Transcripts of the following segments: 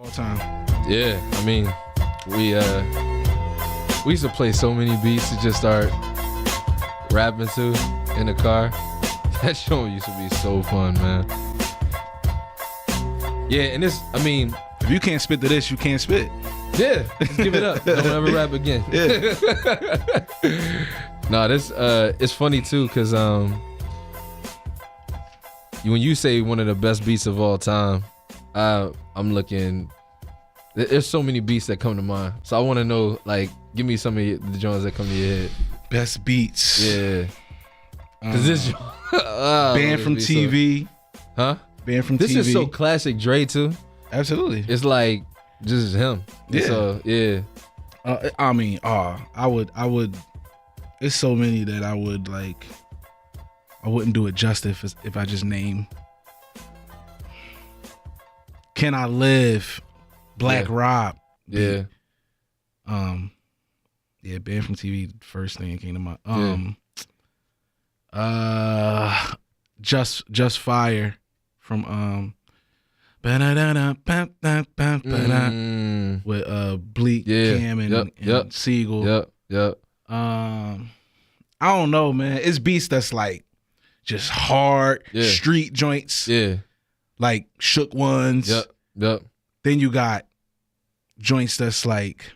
All time. Yeah, I mean, we used to play so many beats to just start rapping to in the car. That show used to be so fun, man. Yeah, and this, I mean, if you can't spit to this, you can't spit. Yeah, just give it up. Don't ever rap again. Yeah. No, this it's funny too, cause when you say one of the best beats of all time, I'm looking. There's so many beats that come to mind, so I want to know, like, give me some of the joints that come to your head. Best beats. Yeah. Cause this Banned from TV. Huh? Banned from this TV. This is so classic Dre too. Absolutely. It's like just him. Yeah. So, yeah. I mean, I would. It's so many that I would like. I wouldn't do it justice if I just name. Can I Live? Black Rob. Yeah. Yeah, Banned from TV. First thing that came to mind. Just Fire from with Bleak, Cam, and Siegel. Yep. I don't know, man. It's beats that's like just hard street joints. Yeah. Like Shook Ones. Yep. Then you got joints that's like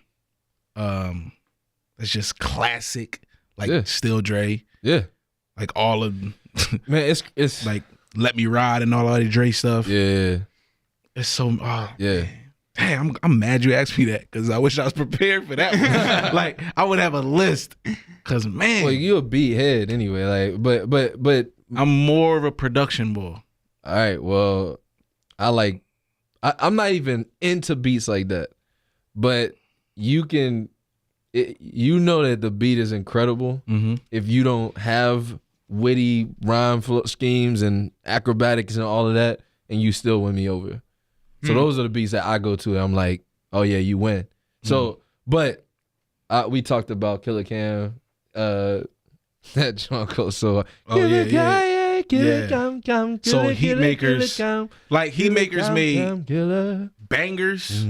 that's just classic, like Still Dre. Yeah. Like all of man, it's like Let Me Ride and all of the Dre stuff. Yeah. It's so yeah. Man. Damn, I'm mad you asked me that because I wish I was prepared for that one. Like I would have a list. Cause man, well, you a beat head anyway. Like, but I'm more of a production boy. All right, well, I'm not even into beats like that, but you can, you know that the beat is incredible if you don't have witty rhyme schemes and acrobatics and all of that, and you still win me over. So those are the beats that I go to. And I'm like, oh yeah, you win. So, but we talked about Killer Cam, that John goes so. Oh yeah. So Heatmakers, like Heatmakers made bangers,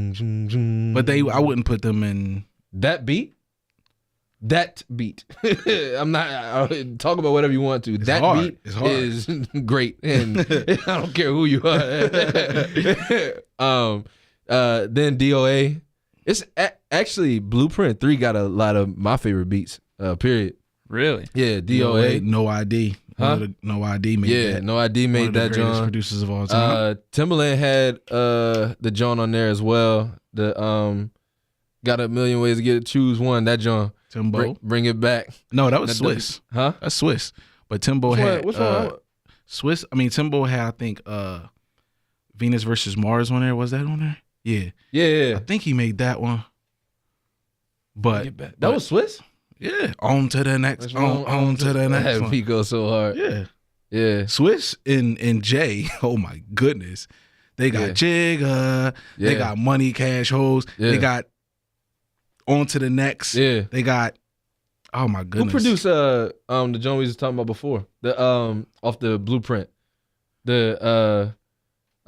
but I wouldn't put them in that beat. That beat. I'm not. I'll talk about whatever you want to. It's that hard. beat It's hard. is great, and I don't care who you are. Then DOA. It's actually Blueprint 3 got a lot of my favorite beats. Period. Really? Yeah. DOA. No ID. Huh? No ID made that. Yeah. No ID made One of the that greatest John. producers of all time. Timbaland had the John on there as well. The got a million ways to get it. Choose one. That John. Timbo. Bring it back. No, that was Swiss. Huh? That's Swiss. But Timbo had Swiss. I mean, Timbo had, I think, Venus versus Mars on there. Was that on there? Yeah. Yeah. I think he made that one. But that was Swiss? Yeah. On to the next. On to the next that one. beat goes so hard. Yeah. Yeah. Swiss and Jay. Oh my goodness. They got Jigga. They got Money Cash Hoes. They got On to the Next. Yeah. They got, oh my goodness. Who produced the joint we was talking about before? The off the Blueprint. The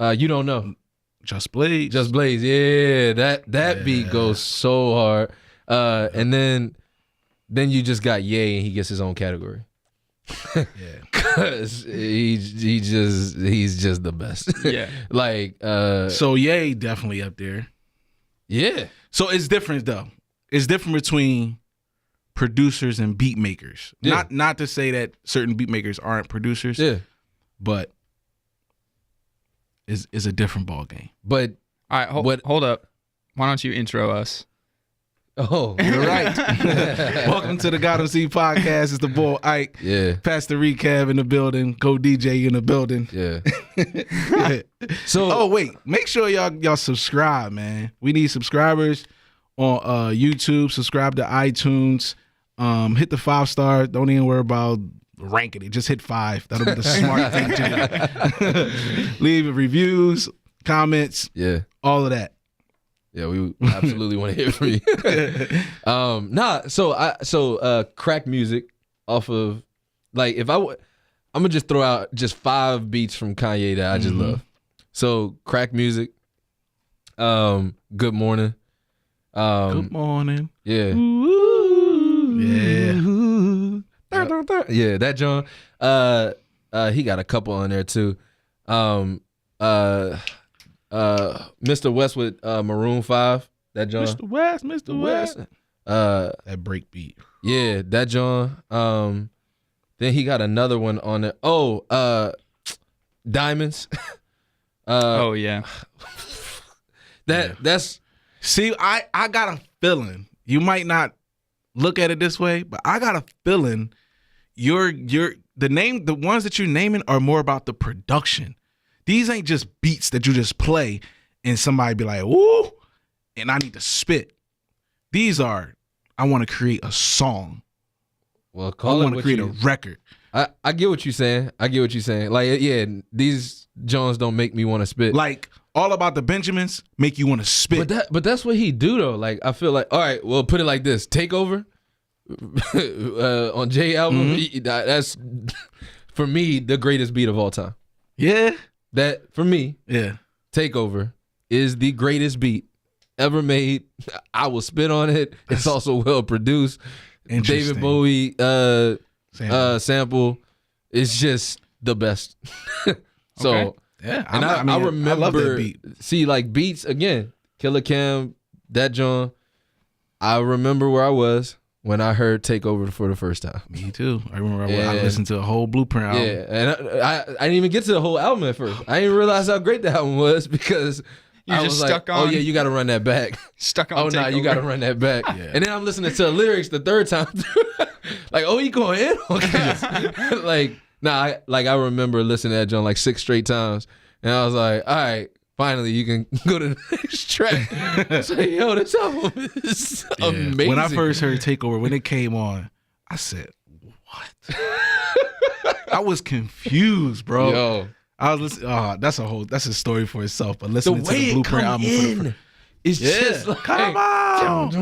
You Don't Know. Just Blaze. Just Blaze. Yeah. That beat goes so hard. And then you just got Ye and he gets his own category. Yeah. Cause he's just the best. Yeah. Like so Ye definitely up there. Yeah. So it's different though. It's different between producers and beat makers. Yeah. Not to say that certain beat makers aren't producers. Yeah. But it's a different ball game. But all right, hold up. Why don't you intro us? Oh, you're right. Welcome to the God MC podcast. It's the boy Ike. Yeah. Pastor Rechab in the building. Go DJ in the building. Yeah. So wait, make sure y'all subscribe, man. We need subscribers on YouTube. Subscribe to iTunes. Hit the 5-star. Don't even worry about ranking it. Just hit 5. That'll be the smart thing to do. Leave reviews, comments. Yeah. All of that. Yeah, we absolutely want to hear from you. So crack music off of, like, if I'm gonna just throw out just 5 beats from Kanye that I just love. So crack music, Good Morning. Good morning. Yeah. Ooh, yeah. Yeah, that John. He got a couple on there too. Mr. West with Maroon 5. That John. Mr. West. That break beat. Yeah, that John. Then he got another one on it. Oh, Diamonds. Oh yeah. That's See, I got a feeling. You might not look at it this way, but I got a feeling the ones that you're naming are more about the production. These ain't just beats that you just play and somebody be like, "Woo," and I need to spit. These are, I want to create a song. well, I want to create a record. I get what you're saying. Like, yeah, these Jones don't make me want to spit. Like All About the Benjamins make you want to spit. But that's what he do though. Like, I feel like, all right, well, put it like this: Takeover on Jay album. That's for me the greatest beat of all time. Yeah. That for me, Yeah. Takeover is the greatest beat ever made. I will spit on it. It's also well produced. David Bowie sample is just the best. So Okay. Yeah, and I remember, I love that beat. See, like beats again, Killer Cam, that John. I remember where I was when I heard Takeover for the first time. Me too. I remember I listened to a whole Blueprint album. Yeah, and I didn't even get to the whole album at first. I didn't realize how great the album was because You I just was stuck like, on. oh yeah, you got to run that back. Stuck on. Oh no, you got to run that back. Yeah. And then I'm listening to the lyrics the third time. Like, oh, he going in? Okay. Like, nah, I remember listening to that John like 6 straight times. And I was like, all right, finally you can go to the next track. It's like, yo, this album is amazing. When I first heard Takeover, when it came on, I said, what? I was confused, bro. Yo. I was listening. That's a story for itself. But listening to way the it Blueprint come album in, it's just like, come on.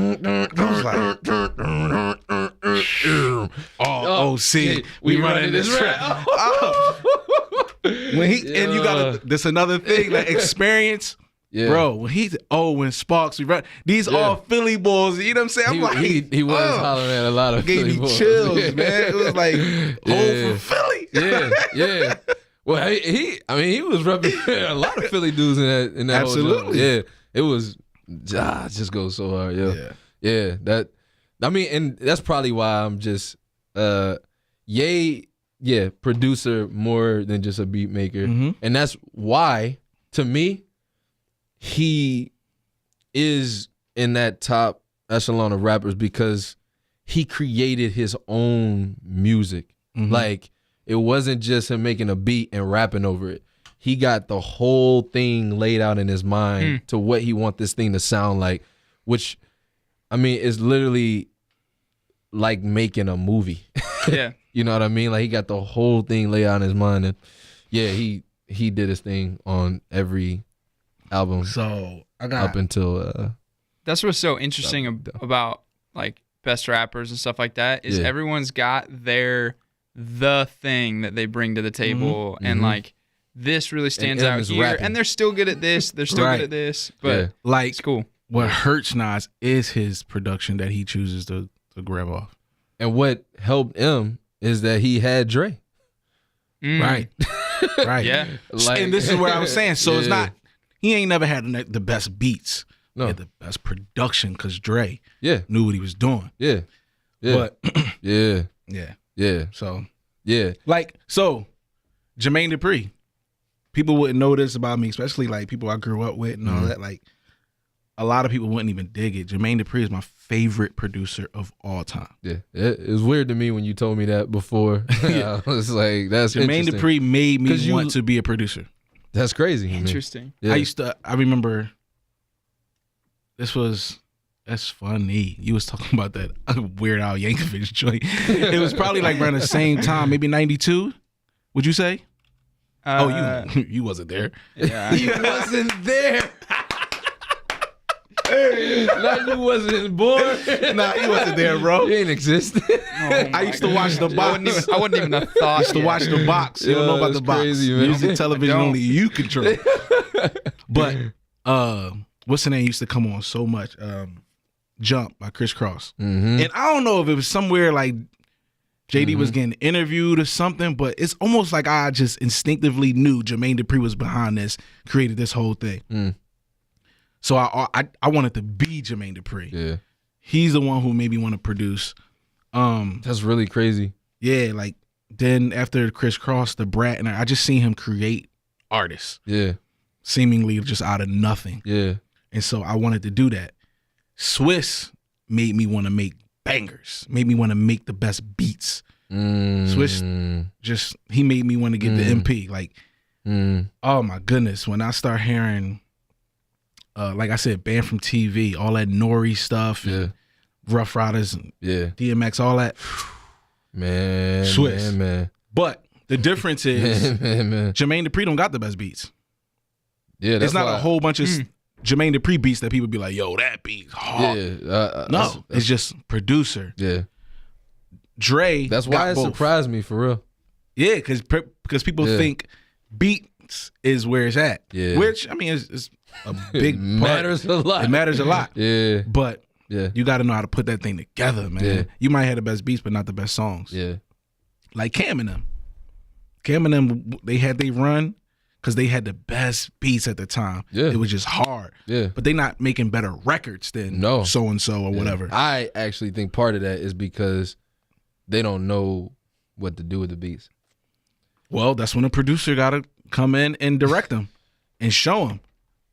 I was like, see, we running this rap. When he and you got this another thing, like experience. Yeah. Bro, when Sparks, we run these all Philly boys, you know what I'm saying? I'm like, he was hollering at a lot of gave Philly me boys. chills, Yeah. man. It was like home from Philly. Yeah. Well, he was representing a lot of Philly dudes in that Absolutely. whole joint. Yeah, it was it just goes so hard. Yeah. And that's probably why I'm just producer more than just a beat maker, and that's why to me he is in that top echelon of rappers because he created his own music. Like, it wasn't just him making a beat and rapping over it. He got the whole thing laid out in his mind to what he want this thing to sound like, which, I mean, is literally like making a movie. Yeah. You know what I mean? Like, he got the whole thing laid out in his mind. And yeah, he did his thing on every album. So I got up until that's what's so interesting about like best rappers and stuff like that is everyone's got the thing that they bring to the table, and like this really stands out here, rapping. And they're still good at this, they're still good at this, but like it's cool. What hurts Nas is his production that he chooses to grab off. And what helped him is that he had Dre. Right. Yeah. And this is what I was saying. So it's not, he ain't never had the best beats. No. He had the best production because Dre knew what he was doing. Yeah. But yeah. So yeah. Like, so Jermaine Dupri, people wouldn't know this about me, especially like people I grew up with and all that. Like, a lot of people wouldn't even dig it. Jermaine Dupri is my favorite producer of all time. Yeah. It was weird to me when you told me that before. I was like, that's Jermaine Dupri made me want to be a producer. That's crazy. Interesting. Yeah. I remember that's funny. You was talking about that Weird Al Yankovic joint. It was probably like around the same time, maybe 92, would you say? You wasn't there. Yeah. He wasn't there. Like, you wasn't born. Nah, he wasn't there, bro. He ain't existed. I used to watch the box. I wouldn't even have thought. I used to watch the box. You don't know about the box. Crazy, man. Music, television, only you control. But what's the name used to come on so much? Jump by Criss Cross. Mm-hmm. And I don't know if it was somewhere like JD was getting interviewed or something, but it's almost like I just instinctively knew Jermaine Dupri was behind this, created this whole thing. Mm. So I wanted to be Jermaine Dupri. Yeah. He's the one who made me want to produce. That's really crazy. Yeah, like then after Criss Cross, the Brat, and I just seen him create artists. Yeah. Seemingly just out of nothing. Yeah. And so I wanted to do that. Swiss made me want to make bangers, made me want to make the best beats. Swiss he made me want to get the MP. Like, oh my goodness, when I start hearing, like I said, Banned from TV, all that Nori stuff, and Rough Riders, and DMX, all that. Man, Swiss. man. But the difference is man. Jermaine Dupri don't got the best beats. Yeah, that's it's not why, a whole bunch of Jermaine Dupri beats that people be like, yo, that beat's hard. Yeah, No, it's just producer. Yeah. Dre. That's why it both. surprised me, for real. Yeah, because people think beats is where it's at. Yeah. Which, I mean, is a big part. Matters a lot. It matters a lot. Yeah. But Yeah. you got to know how to put that thing together, man. Yeah. You might have the best beats, but not the best songs. Yeah. Like Cam and them. Cam and them, they had they run because they had the best beats at the time. Yeah. It was just hard. Yeah. But they not making better records than so-and-so or whatever. I actually think part of that is because they don't know what to do with the beats. Well, that's when a producer got to come in and direct them and show them.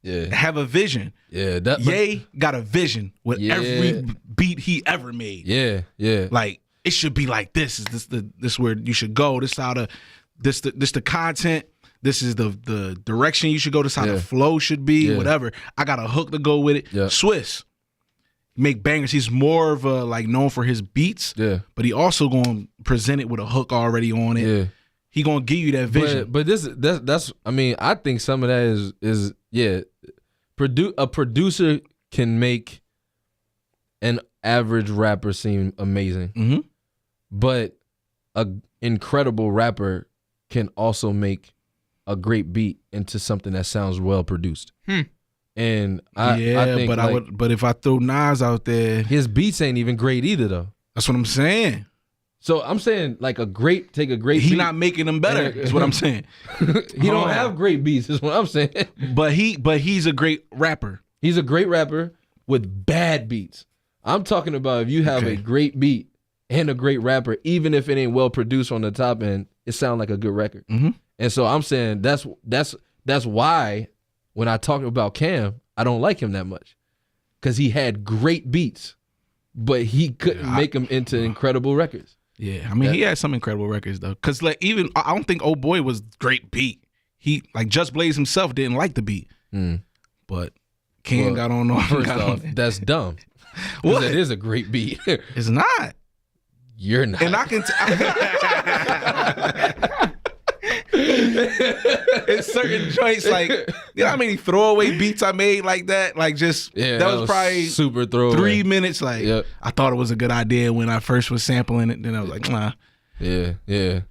Yeah. Have a vision. Yeah. Ye got a vision with every beat he ever made. Yeah. Yeah. Like, it should be like this. Is this where you should go? This how the content. This is the direction you should go. This how the flow should be. Yeah. Whatever. I got a hook to go with it. Yeah. Swiss make bangers. He's more of a like known for his beats. Yeah. But he also gonna present it with a hook already on it. Yeah. He gonna give you that vision. But that's I mean, I think some of that is a producer can make an average rapper seem amazing. Mm-hmm. But an incredible rapper can also make a great beat into something that sounds well produced. And I think but if I throw Nas out there, his beats ain't even great either though. that's what I'm saying. So I'm saying like take a great He beat. not making them better. Is what I'm saying. He don't have great beats, is what I'm saying. But he's a great rapper. He's a great rapper with bad beats. I'm talking about if you have a great beat and a great rapper, even if it ain't well produced on the top end, it sounds like a good record. Mm-hmm. And so I'm saying that's why when I talk about Cam, I don't like him that much, because he had great beats, but he couldn't make them into incredible records. Yeah, I mean he had some incredible records though. Cause like even I don't think Old Boy was great beat. He like Just Blaze himself didn't like the beat, but Cam got on. First off, that's dumb. What? It is a great beat. It's not. You're not. And I can. In certain joints, like you know how many throwaway beats I made like that, like just that was probably super throwaway. 3 minutes. Like I thought it was a good idea when I first was sampling it. Then I was like, nah. Yeah. It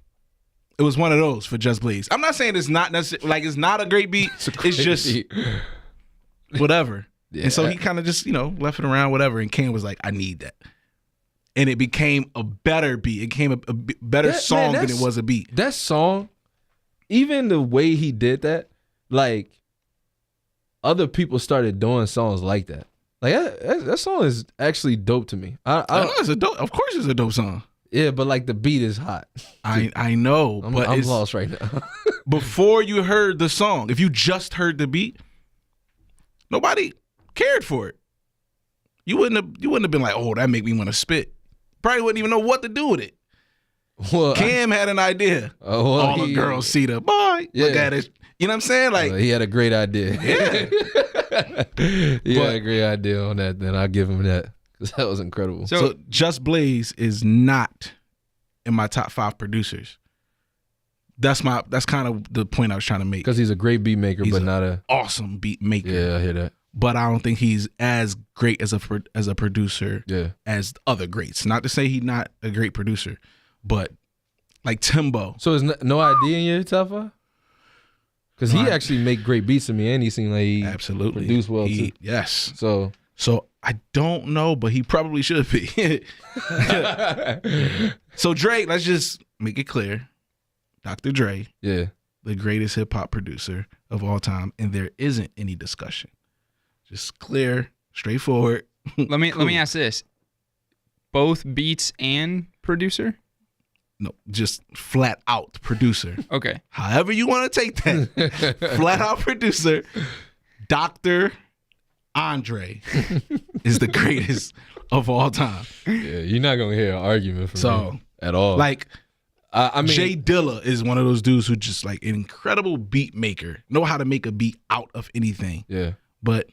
was one of those for Just Blaze. I'm not saying it's not necessarily like it's not a great beat. It's just beat. Whatever. Yeah. And so he kind of just left it around, whatever. And Ken was like, I need that. And it became a better beat. It became a better song than it was a beat. That song, even the way he did that, like other people started doing songs like that. Like that song is actually dope to me. I know it's a dope. Of course, it's a dope song. Yeah, but like the beat is hot. I know, but I'm lost right now. Before you heard the song, if you just heard the beat, nobody cared for it. You wouldn't have been like, oh, that make me want to spit. Probably wouldn't even know what to do with it. Well, Cam had an idea. All the girls see the boy. Look at it. You know what I'm saying? Like he had a great idea. Yeah. He had a great idea on that. Then I'll give him that, because that was incredible. So Just Blaze is not in my top 5 producers. That's kind of the point I was trying to make. Because he's a great beat maker, but not a awesome beat maker. Yeah, I hear that. But I don't think he's as great as a producer as other greats. Not to say he's not a great producer, but like Timbo. So is No ID in your top 5? Because he actually make great beats to me, and he seemed like he absolutely produced well too. Yes. So I don't know, but he probably should be. So Dre, let's just make it clear. Dr. Dre, yeah, the greatest hip hop producer of all time, and there isn't any discussion. Just clear, straightforward. Let me ask this: both beats and producer? No, just flat out producer. Okay. However you want to take that. Flat out producer. Dr. Andre is the greatest of all time. Yeah, you're not gonna hear an argument from me at all. Like, I mean, Jay Dilla is one of those dudes who just like an incredible beat maker, know how to make a beat out of anything. Yeah, but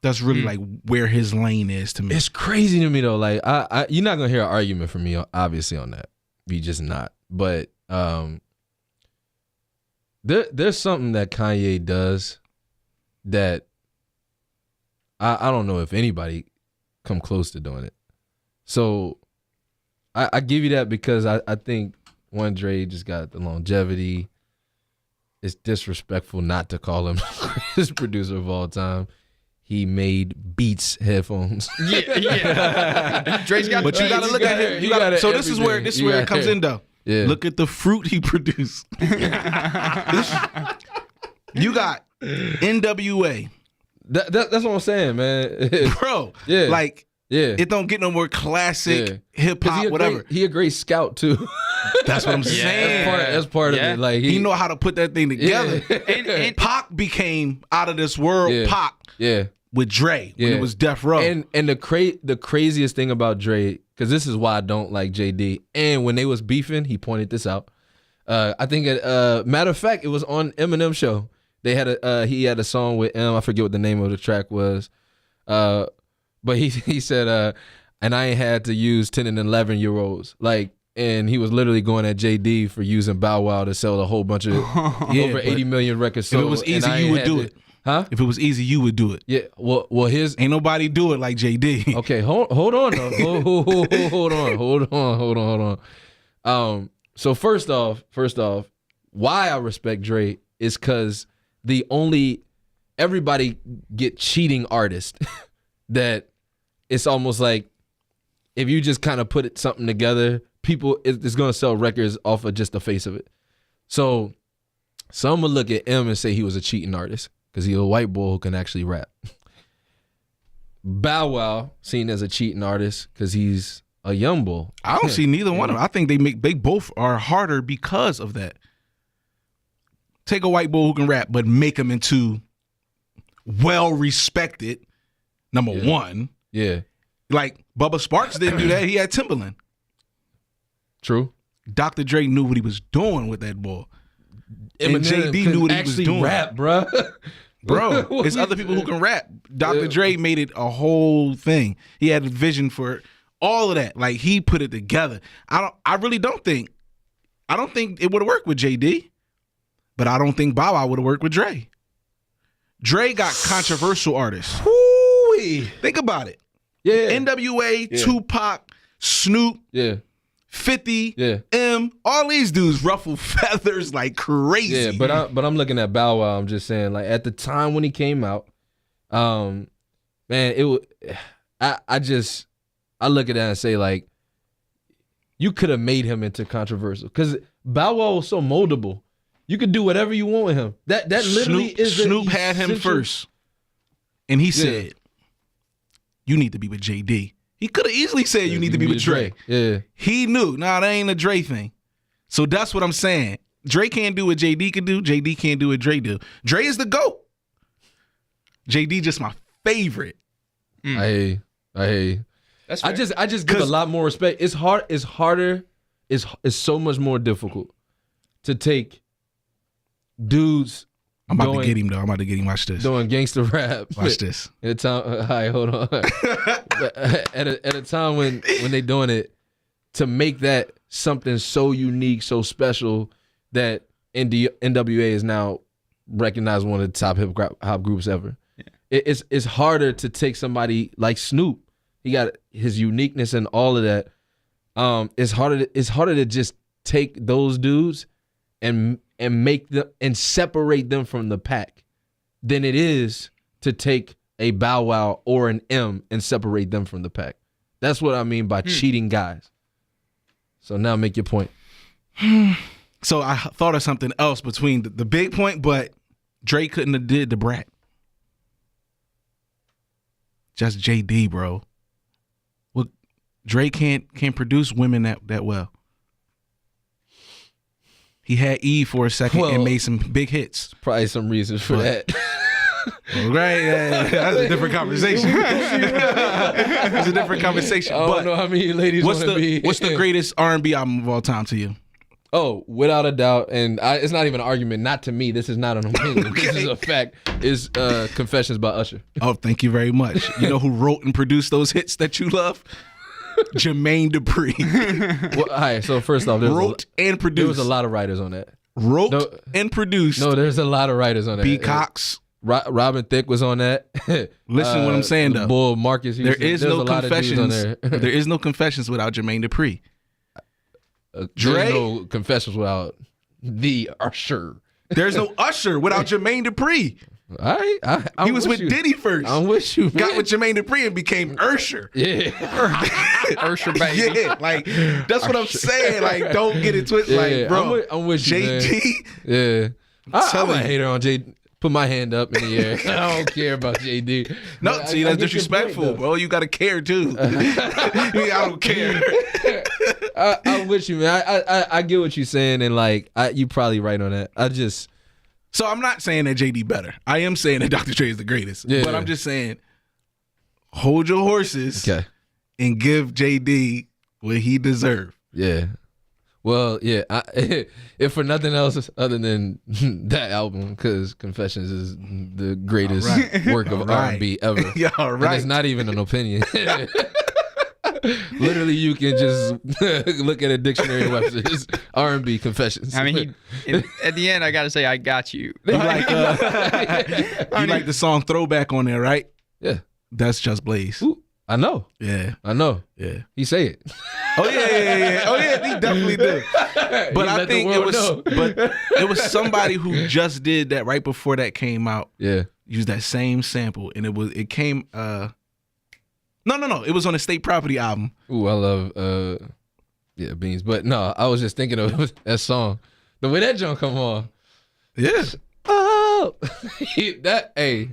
that's really like where his lane is to me. It's crazy to me though. Like, you're not gonna hear an argument from me, obviously, on that. You just not. But there's something that Kanye does that I don't know if anybody come close to doing it. So I give you that because I think one, Dre just got the longevity. It's disrespectful not to call him the greatest producer of all time. He made Beats headphones. Yeah. Dre's got. But you gotta look at him. So this is where it comes in though. Yeah. Look at the fruit he produced. You got NWA. That's what I'm saying, man. Bro. Yeah. Like, yeah. It don't get no more classic hip hop, whatever. He a great scout too. That's what I'm saying. That's part of it. Like he know how to put that thing together. And Pac became out of this world. Pac. Yeah. With Dre when it was Death Row. And the craziest thing about Dre, because this is why I don't like JD. And when they was beefing, he pointed this out. I think matter of fact, it was on Eminem show. They had he had a song with M. I forget what the name of the track was. But he said, and I ain't had to use 10 and 11-year-olds. Like, and he was literally going at JD for using Bow Wow to sell a whole bunch of over 80 million records. If it was easy, you would do it. Huh? If it was easy, you would do it. Yeah. Well, ain't nobody do it like JD. Okay, hold on though. Hold on. So first off, why I respect Dre is because everybody get cheating artists that it's almost like if you just kind of put something together, people it's gonna sell records off of just the face of it. So some would look at M and say he was a cheating artist because he's a white boy who can actually rap. Bow Wow seen as a cheating artist because he's a young bull. I don't see neither one of them. I think they both are harder because of that. Take a white boy who can rap, but make him into well-respected, number one. Yeah. Like Bubba Sparks didn't do that. He had Timberland. True. Dr. Dre knew what he was doing with that boy. And Eminem JD knew what he was doing. Rap, bro. Bro, it's other people who can rap. Dr. Dre made it a whole thing. He had a vision for all of that. Like he put it together. I don't think it would have worked with JD, but I don't think Bow Wow would have worked with Dre. Dre got controversial artists. Woo-wee. Think about it. Yeah. NWA, Tupac, Snoop, 50, M, all these dudes ruffle feathers like crazy. Yeah, but I'm looking at Bow Wow. I'm just saying, like at the time when he came out, man, it was. I look at that and say like, you could have made him into controversial because Bow Wow was so moldable. You could do whatever you want with him. That literally Snoop had him first, and he said, "You need to be with JD." He could have easily said, "You need to be with Dre." Yeah, he knew. Nah, that ain't a Dre thing. So that's what I'm saying. Dre can't do what JD can do. JD can't do what Dre do. Dre is the GOAT. JD just my favorite. I That's fair. I just give a lot more respect. It's hard. It's harder. It's so much more difficult to take dudes. I'm about to get him though. I'm about to get him. Watch this. Doing gangster rap. Watch this. At a time, all right, hold on. at a time when they doing it, to make that something so unique, so special that NWA is now recognized one of the top hip hop groups ever. Yeah. It's harder to take somebody like Snoop. He got his uniqueness and all of that. It's harder to just take those dudes and and make them and separate them from the pack than it is to take a Bow Wow or an M and separate them from the pack. That's what I mean by cheating guys. So now make your point. So I thought of something else between the big point, but Drake couldn't have did the Brat. Just JD, bro. Well, Drake can't produce women that well. He had E for a second and made some big hits. Probably some reasons for that. Well, right, yeah, that's a different conversation. That's a different conversation. I don't know how many ladies want to be. What's the greatest R&B album of all time to you? Oh, without a doubt, and it's not even an argument. Not to me. This is not an opinion. Okay. This is a fact. Is Confessions by Usher. Oh, thank you very much. You know who wrote and produced those hits that you love? Jermaine Durpri. Well, all right, so first off, wrote and produced. There was a lot of writers on that. Wrote and produced. No, there's a lot of writers on that. B. Cox. Robin Thicke was on that. Listen what I'm saying, though. Bull Marcus Houston. There is There's no a lot confessions. of dudes on there. There is no confessions without Jermaine Durpri. There's no confessions without the Usher. There's no Usher without Jermaine Durpri. All right, He was with Diddy first. I'm with you, man. Got with Jermaine Durpri and became Usher. Yeah. Usher, baby. Yeah, like that's what I'm saying. Like, don't get it twisted. Yeah, like, bro, I'm with you, JD. Man. Yeah, I'm a telling you. hater on JD. Put my hand up in the air. I don't care about JD. No, But see, I that's get your disrespectful, point, bro. You gotta care too. I don't care. I'm with you, man. I get what you're saying, and like you probably right on that. So I'm not saying that JD better. I am saying that Dr. Dre is the greatest. Yeah. But I'm just saying, hold your horses and give JD what he deserves. Yeah. Well, yeah. If for nothing else other than that album, because Confessions is the greatest work of R&B ever. Yeah, all right. And it's not even an opinion. Literally, you can just look at a dictionary of Webster's R&B Confessions. I mean, at the end, I gotta say, I got you. You like the song Throwback on there, right? Yeah. That's Just Blaze. Ooh, I know. Yeah. I know. Yeah. He say it. Oh yeah. Oh yeah, he definitely do. But I think it was somebody who just did that right before that came out. Yeah. Used that same sample, and it came. No. It was on a State Property album. Ooh, I love Beans. But no, I was just thinking of that song. The way that joint come on. Yeah. Oh,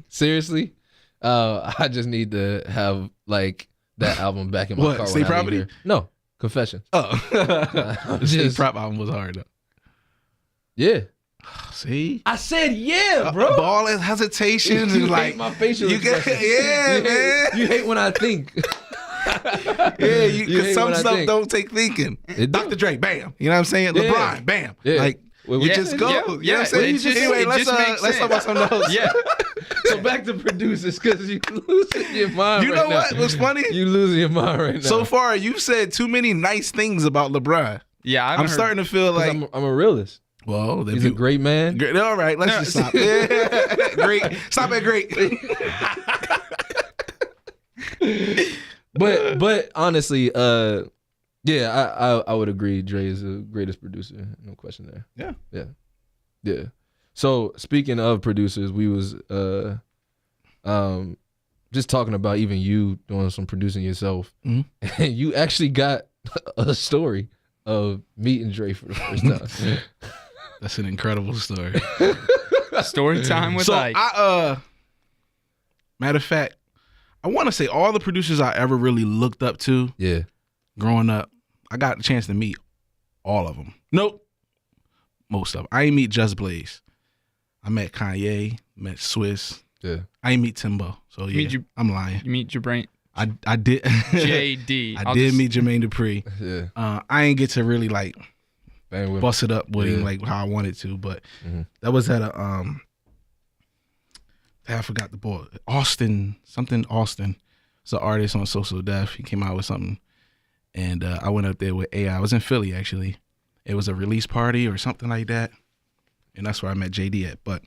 seriously. I just need to have like that album back in my car. State Property? Here. No, Confessions. Oh, the State Prop album was hard though. Yeah. See, I said yeah, bro. All his hesitations and like hate my facial expressions. man. You hate when I think. Yeah, because some stuff think. don't take thinking. Dr. Dre, bam. You know what I'm saying? Yeah. LeBron, bam. Yeah. Like Well, you just go. Yeah, you know what I'm saying? Anyway, let's talk about something else. Yeah. So back to producers, because you losing your mind. You right know now. what was funny? You losing your mind right now. So far, you've said too many nice things about LeBron. Yeah, I'm starting to feel like I'm a realist. well, He's a great man. Great. All right, let's just stop. Yeah. Great. Stop at great. But honestly, yeah, I would agree. Dre is the greatest producer, no question there. Yeah. So speaking of producers, we was just talking about even you doing some producing yourself, and you actually got a story of meeting Dre for the first time. That's an incredible story. Story time with Ike. Matter of fact, I want to say all the producers I ever really looked up to, growing up, I got a chance to meet all of them. Nope, most of them. I ain't meet Just Blaze. I met Kanye, met Swiss. Yeah, I ain't meet Timbo. So yeah, I'm lying. You meet Jermaine. I did. JD. I did meet Jermaine Durpri. Yeah. I ain't get to really like bust it up with him Yeah. like how I wanted to, but that was at a I forgot the boy. Austin. It's an artist on Social Def. He came out with something. And I went up there with AI. I was in Philly actually. It was a release party or something like that. And that's where I met JD at. But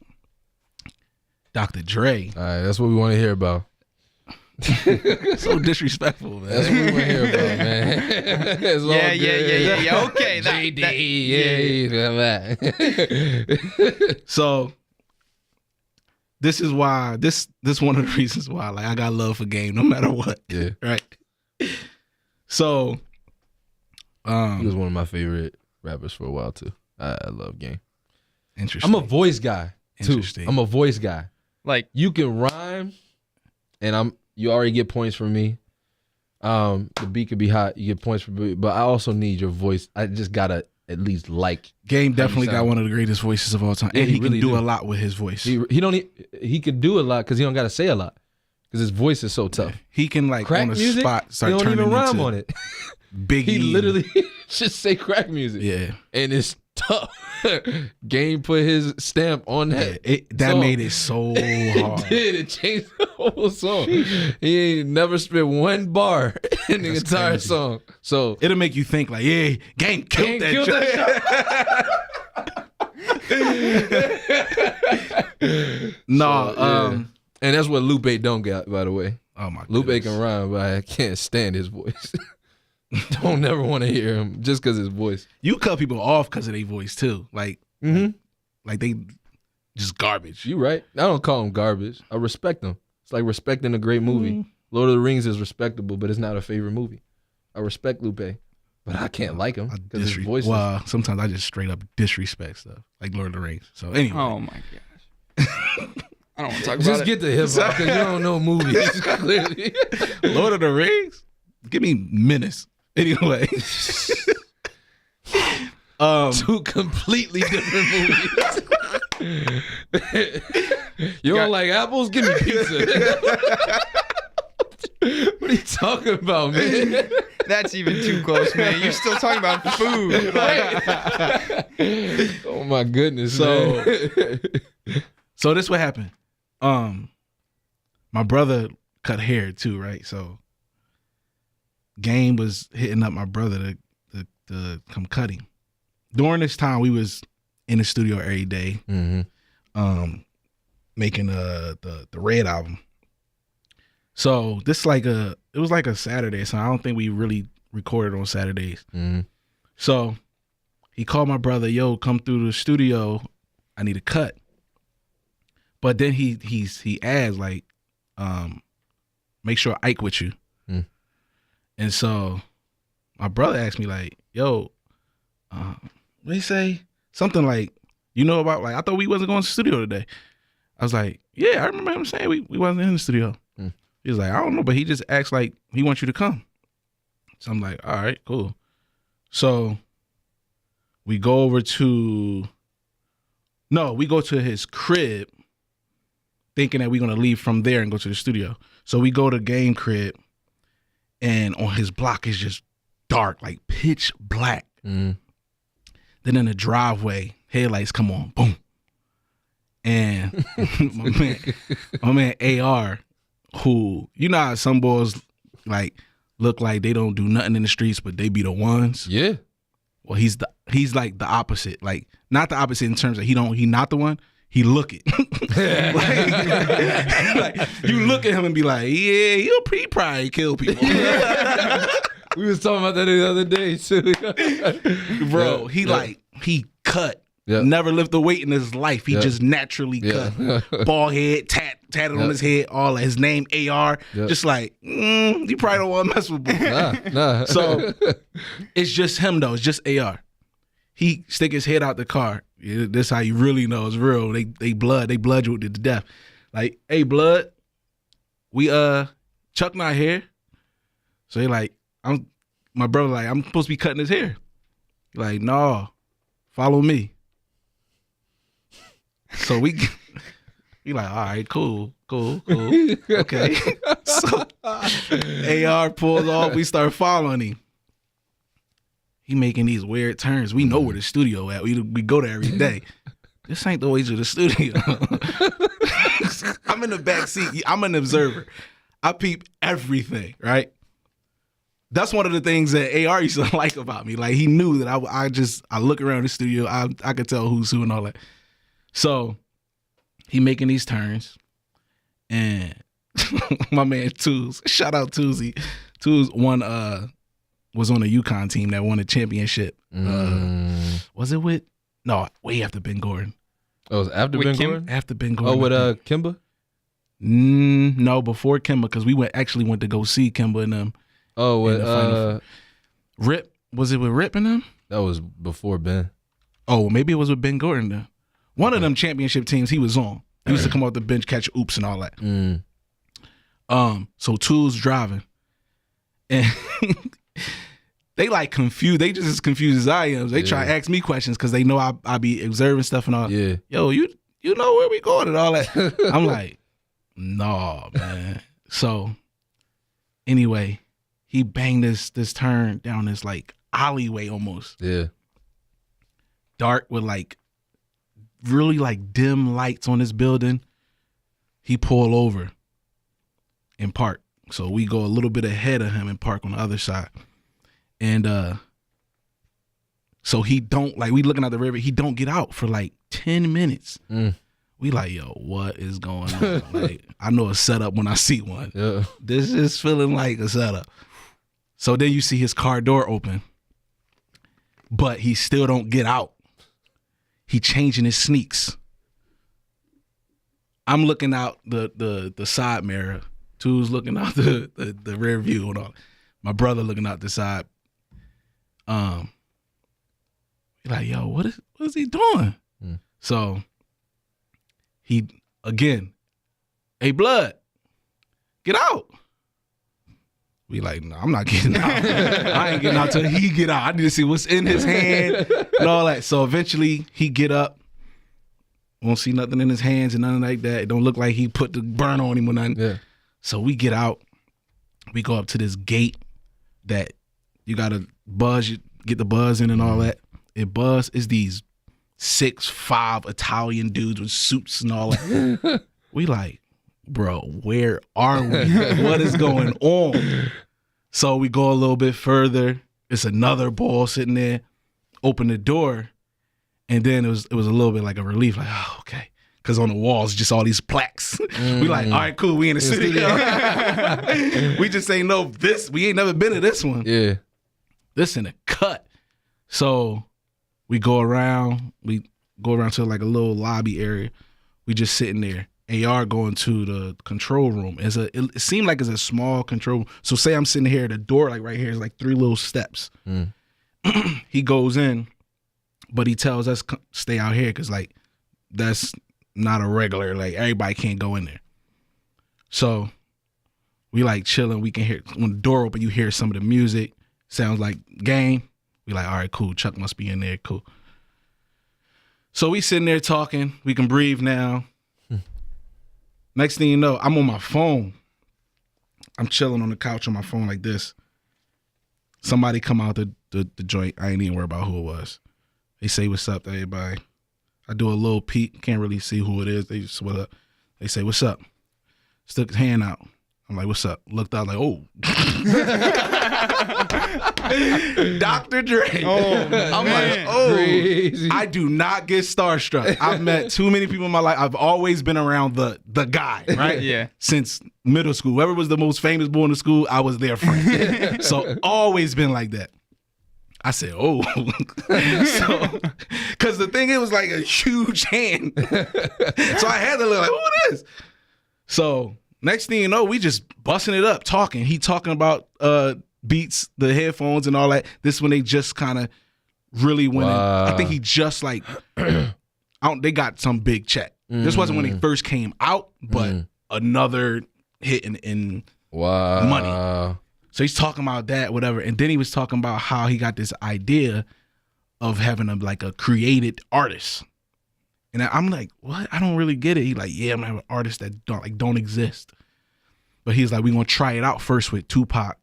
Dr. Dre. All right, that's what we want to hear about. So disrespectful, man. That's what we went here about, man. It's all good. Yeah. Okay, JD, So this is why this one of the reasons why like I got love for Game no matter what. Yeah. Right. So he was one of my favorite rappers for a while too. I love Game. Interesting. I'm a voice guy too. Interesting. I'm a voice guy. Like you can rhyme, and you already get points from me. The beat could be hot, you get points from me, but I also need your voice. I just gotta at least like. Game definitely got one of the greatest voices of all time, and he really can do a lot with his voice. He could do a lot because he don't gotta say a lot because his voice is so tough. Yeah. He can like crack on the music, spot start he don't even rhyme into on it. Biggie. He literally just say crack music. Yeah, and it's tough. Game put his stamp on that. That song. made it so hard. It did. It changed the whole song. He ain't never spit one bar in the entire crazy. song. So it'll make you think like, yeah, Game killed that joint. No, yeah. And that's what Lupe don't got, by the way. Oh my Lupe goodness. can rhyme, but I can't stand his voice. Don't never want to hear him just because his voice. You cut people off because of their voice too. Like they just garbage. You right. I don't call him garbage. I respect them. It's like respecting a great movie. Lord of the Rings is respectable, but it's not a favorite movie. I respect Lupe, but I can't like him because his voice. Well, sometimes I just straight up disrespect stuff, like Lord of the Rings. So anyway, oh my gosh. I don't want to talk about just it. get the hip hop because you don't know movies clearly. Lord of the Rings, give me Menace. Anyway, two completely different movies. You don't like apples? Give me pizza. What are you talking about, man? That's even too close, man. You're still talking about food. Like, oh my goodness. So this what happened. My brother cut hair too, right? So Game was hitting up my brother to come cut him. During this time, we was in the studio every day, making the Red album. So this it was like a Saturday, so I don't think we really recorded on Saturdays. So he called my brother, yo, come through the studio. I need a cut. But then he asked like, make sure Ike with you. And so my brother asked me like, yo, what did he say? Something like, you know about, like, I thought we wasn't going to the studio today. I was like, yeah, I remember him saying we wasn't in the studio. He was like, I don't know, but he just asked like, he wants you to come. So I'm like, all right, cool. So we go to his crib thinking that we're going to leave from there and go to the studio. So we go to Game crib. And on his block is just dark, like pitch black. Then in the driveway, headlights come on, boom. And my man AR, who, you know how some boys like look like they don't do nothing in the streets, but they be the ones. Yeah. Well, he's like the opposite. Like not the opposite in terms of he not the one. He look it. like, you look at him and be like, yeah, he probably kill people. We was talking about that the other day too. Bro, he cut. Yeah. Never lifted a weight in his life. He just naturally cut. Bald head, tatted on his head, all that. His name AR. Just like, you probably don't want to mess with boy. Nah. So it's just him though. It's just AR. He stick his head out the car. Yeah, this how you really know it's real. They blood you to death. Like, hey, blood, we Chuck not here. So he like, my brother like, I'm supposed to be cutting his hair. He like, no, follow me. So we like, all right, cool. Okay. So AR pulls off, we start following him. He making these weird turns. We know where the studio at. We go there every day. This ain't the way to the studio. I'm in the back seat. I'm an observer. I peep everything, right? That's one of the things that AR used to like about me. Like he knew that I look around the studio. I could tell who's who and all that. So he making these turns, and my man Tools. Shout out Toolsy. Tools won was on the UConn team that won a championship. Was it with way after Ben Gordon. Oh, it was after With Ben Kim? Gordon? After Ben Gordon. Oh, with Kimba? No, before Kimba, because we went to go see Kimba and them. Oh, with the final. Rip. Was it with Rip and them? that was before Ben. Oh, maybe it was with Ben Gordon then. One of them championship teams he was on. He used to come off the bench, catch oops and all that. So Tools driving. And they like confused. They just as confused as I am. They try to ask me questions because they know I be observing stuff and all. Yeah. Yo, you know where we going and all that. I'm like, no, man. So anyway, he banged this turn down this like alleyway almost. Yeah. Dark with like really like dim lights on this building. He pulled over and park. So we go a little bit ahead of him and park on the other side. And so he don't, like, we looking at the river, he don't get out for like 10 minutes. We like, yo, what is going on? Like, I know a setup when I see one. Yeah. This is feeling like a setup. So then you see his car door open, but he still don't get out. He changing his sneaks. I'm looking out the side mirror. Two's looking out the rear view and all. My brother looking out the side. Like, yo, what is he doing? So he again, hey, blood, get out. We like, no, I'm not getting out. I ain't getting out till he get out. I need to see what's in his hand and all that. So eventually he get up. Won't see nothing in his hands and nothing like that. It don't look like he put the burn on him or nothing. Yeah. So we get out. We go up to this gate that you gotta buzz, you get the buzz in and all that. It buzz is these 6'5" Italian dudes with suits and all that. We like, bro, where are we? What is going on? So we go a little bit further. It's another ball sitting there. Open the door, and then it was a little bit like a relief, like, oh, okay. Because on the walls, just all these plaques. We like, all right, cool, we in the studio. We just ain't know this. We ain't never been to this one. Yeah. This in a cut. So we go around to like a little lobby area. We just sitting there. AR going to the control room. It seemed like it's a small control room. So say I'm sitting here, the door like right here is like 3 little steps. He goes in, but he tells us stay out here because like that's not a regular, like everybody can't go in there. So we like chilling. We can hear when the door open, you hear some of the music. Sounds like game. We like, all right, cool. Chuck must be in there. Cool. So we sitting there talking. We can breathe now. Next thing you know, I'm on my phone. I'm chilling on the couch on my phone like this. Somebody come out the joint. I ain't even worried about who it was. They say, what's up to everybody? I do a little peek. Can't really see who it is. They just, what up? They say, what's up? Stuck his hand out. I'm like, what's up? Looked out like, oh. Dr. Dre. Oh, I'm man. like, oh. Crazy. I do not get starstruck. I've met too many people in my life. I've always been around the guy, right? Yeah. Since middle school. Whoever was the most famous boy in the school, I was their friend. So always been like that. I said, oh. So, because the thing, it was like a huge hand. So I had to look like, who it is? So next thing you know, we just busting it up, talking. He talking about Beats, the headphones and all that. This when they just kind of really went in. I think he just like, they got some big check. This wasn't when he first came out, but another hit in money. So he's talking about that, whatever. And then he was talking about how he got this idea of having a created artist. And I'm like, what? I don't really get it. He's like, yeah, I'm gonna have an artist that don't exist. But he's like, we're gonna try it out first with Tupac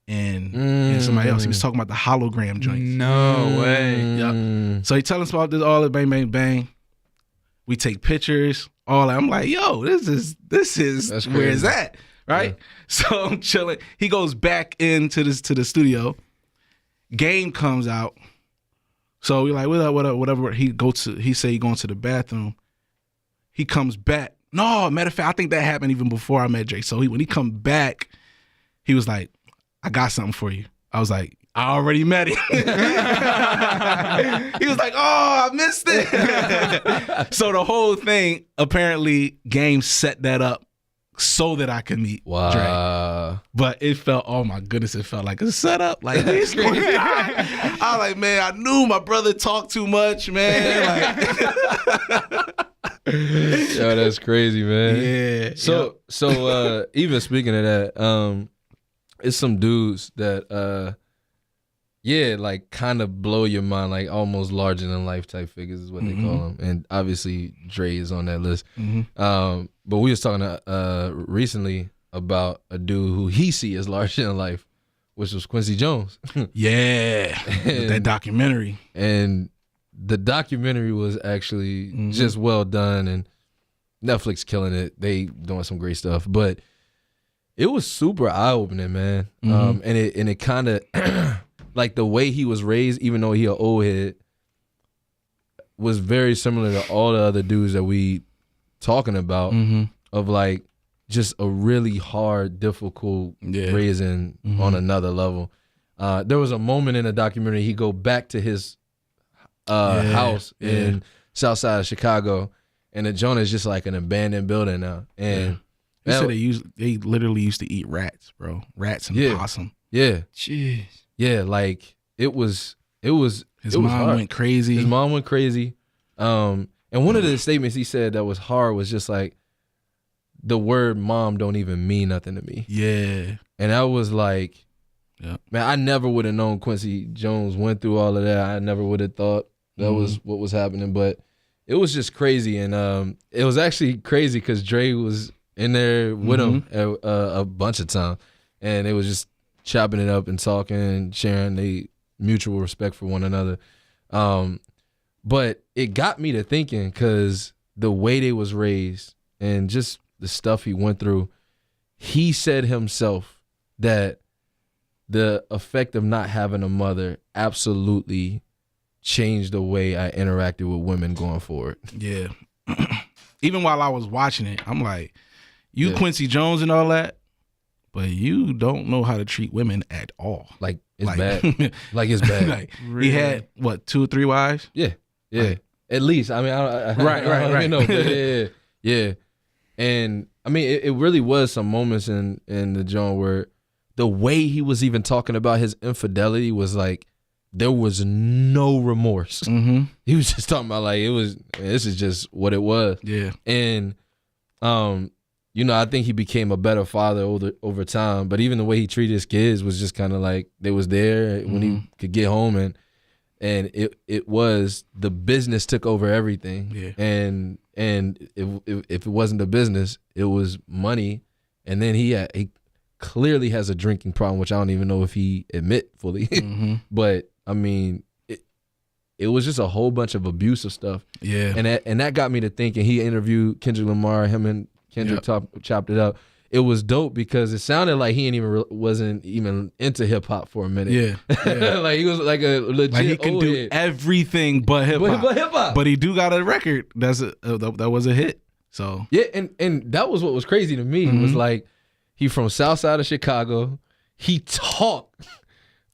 and somebody else. He was talking about the hologram joints. No way. Yep. So he telling us about this, all the bang, bang, bang. We take pictures, all that. I'm like, yo, this is where is that? Right? Yeah. So I'm chilling. He goes back into the studio. Game comes out. So we're like, what up, whatever. He say he going to the bathroom. He comes back. No, matter of fact, I think that happened even before I met Dre. So when he come back, he was like, I got something for you. I was like, I already met him. He was like, oh, I missed it. So the whole thing, apparently, Game set that up so that I could meet Dre. But it felt, oh my goodness, it felt like a setup. Like, he's going to die. I was like, man, I knew my brother talked too much, man. Yo, that's crazy, man. Yeah. So even speaking of that, it's some dudes that like kind of blow your mind, like almost larger than life type figures is what they call them. And obviously Dre is on that list. But we was talking recently about a dude who he see as larger than life, which was Quincy Jones. Yeah. That documentary. And the documentary was actually just well done, and Netflix killing it. They doing some great stuff, but it was super eye opening, man. And it kind of like the way he was raised, even though he an old head, was very similar to all the other dudes that we talking about. Of like just a really hard, difficult raising on another level. There was a moment in the documentary he go back to his house in South Side of Chicago, and the joint is just like an abandoned building now. And they said they literally used to eat rats, bro. Rats and possum. Yeah. Jeez. Yeah, like it was his mom went crazy. His mom went crazy. And one of the statements he said that was hard was just like, the word mom don't even mean nothing to me. Yeah. And I was like, man, I never would have known Quincy Jones went through all of that. I never would have thought that was what was happening, but it was just crazy. And it was actually crazy because Dre was in there with him a bunch of times, and it was just chopping it up and talking and sharing the mutual respect for one another. But it got me to thinking, because the way they was raised and just the stuff he went through, he said himself that the effect of not having a mother absolutely changed the way I interacted with women going forward. Yeah. Even while I was watching it, I'm like, you Quincy Jones and all that, but you don't know how to treat women at all. Like, it's bad. Like, it's bad. Like, really? He had, what, 2 or 3 wives? Yeah. Yeah. Like, at least. I mean, I don't know. Yeah. And, I mean, it really was some moments in the joint where the way he was even talking about his infidelity was like, there was no remorse. He was just talking about like, this is just what it was. Yeah. And, you know, I think he became a better father over time, but even the way he treated his kids was just kind of like, they was there when he could get home, and it was, the business took over everything. Yeah. And if it wasn't the business, it was money. And then he clearly has a drinking problem, which I don't even know if he admit fully. But I mean, it was just a whole bunch of abusive stuff. Yeah. And that got me to thinking. He interviewed Kendrick Lamar, him and Kendrick chopped it up. It was dope because it sounded like he wasn't even into hip hop for a minute. Yeah. Like he was like a legit like he can do head. Everything but hip hop. But he do got a record that was a hit. So yeah, and that was what was crazy to me. Was like, he from South Side of Chicago. He talked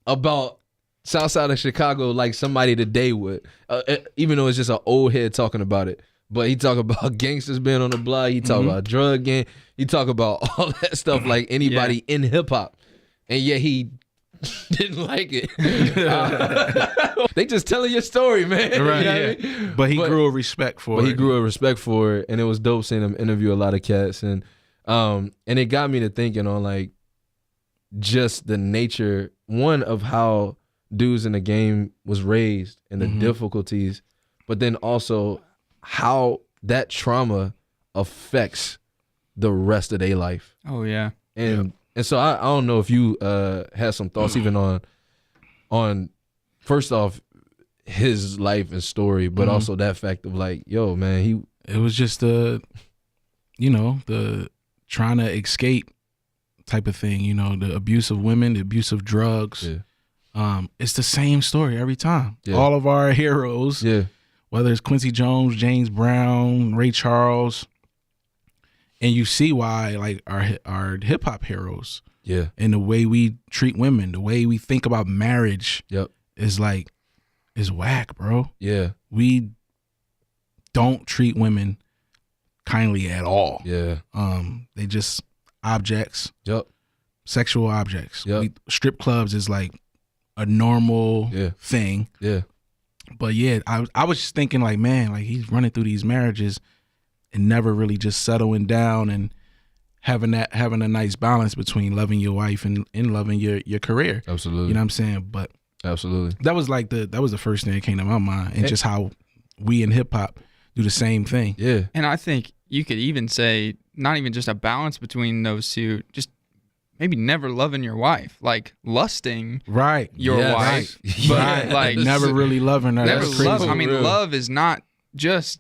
about South Side of Chicago like somebody today would, even though it's just an old head talking about it. But he talk about gangsters being on the block. He talk about drug gang. He talk about all that stuff like anybody in hip hop, and yet he didn't like it. They just telling your story, man. Right. You know I mean? But he grew a respect for it. But he grew a respect for it, and it was dope seeing him interview a lot of cats, and it got me to thinking on like just the nature, one, of how dudes in the game was raised and the difficulties, but then also how that trauma affects the rest of their life. Oh yeah. And so I don't know if you had some thoughts even on first off his life and story, but also that fact of like, yo, man, it was just the trying to escape type of thing, the abuse of women, the abuse of drugs. Yeah. It's the same story every time. Yeah. All of our heroes, whether it's Quincy Jones, James Brown, Ray Charles, And you see why, like, our hip hop heroes, Yeah. and the way we treat women, the way we think about marriage, Yep. is whack, bro. Yeah. We don't treat women kindly at all. Yeah. They just objects, Yep. sexual objects. Yep. Strip clubs is like a normal thing. Yeah. But yeah, I was just thinking like, man, like he's running through these marriages and never really just settling down and having a nice balance between loving your wife and loving your career. Absolutely. You know what I'm saying? But absolutely. that was the first thing that came to my mind, and just how we in hip hop do the same thing. Yeah. And I think you could even say not even just a balance between those two, just maybe never loving your wife, like lusting Right. your wife, but Right. like never really loving her. never That's crazy. love. I mean, Real. love is not just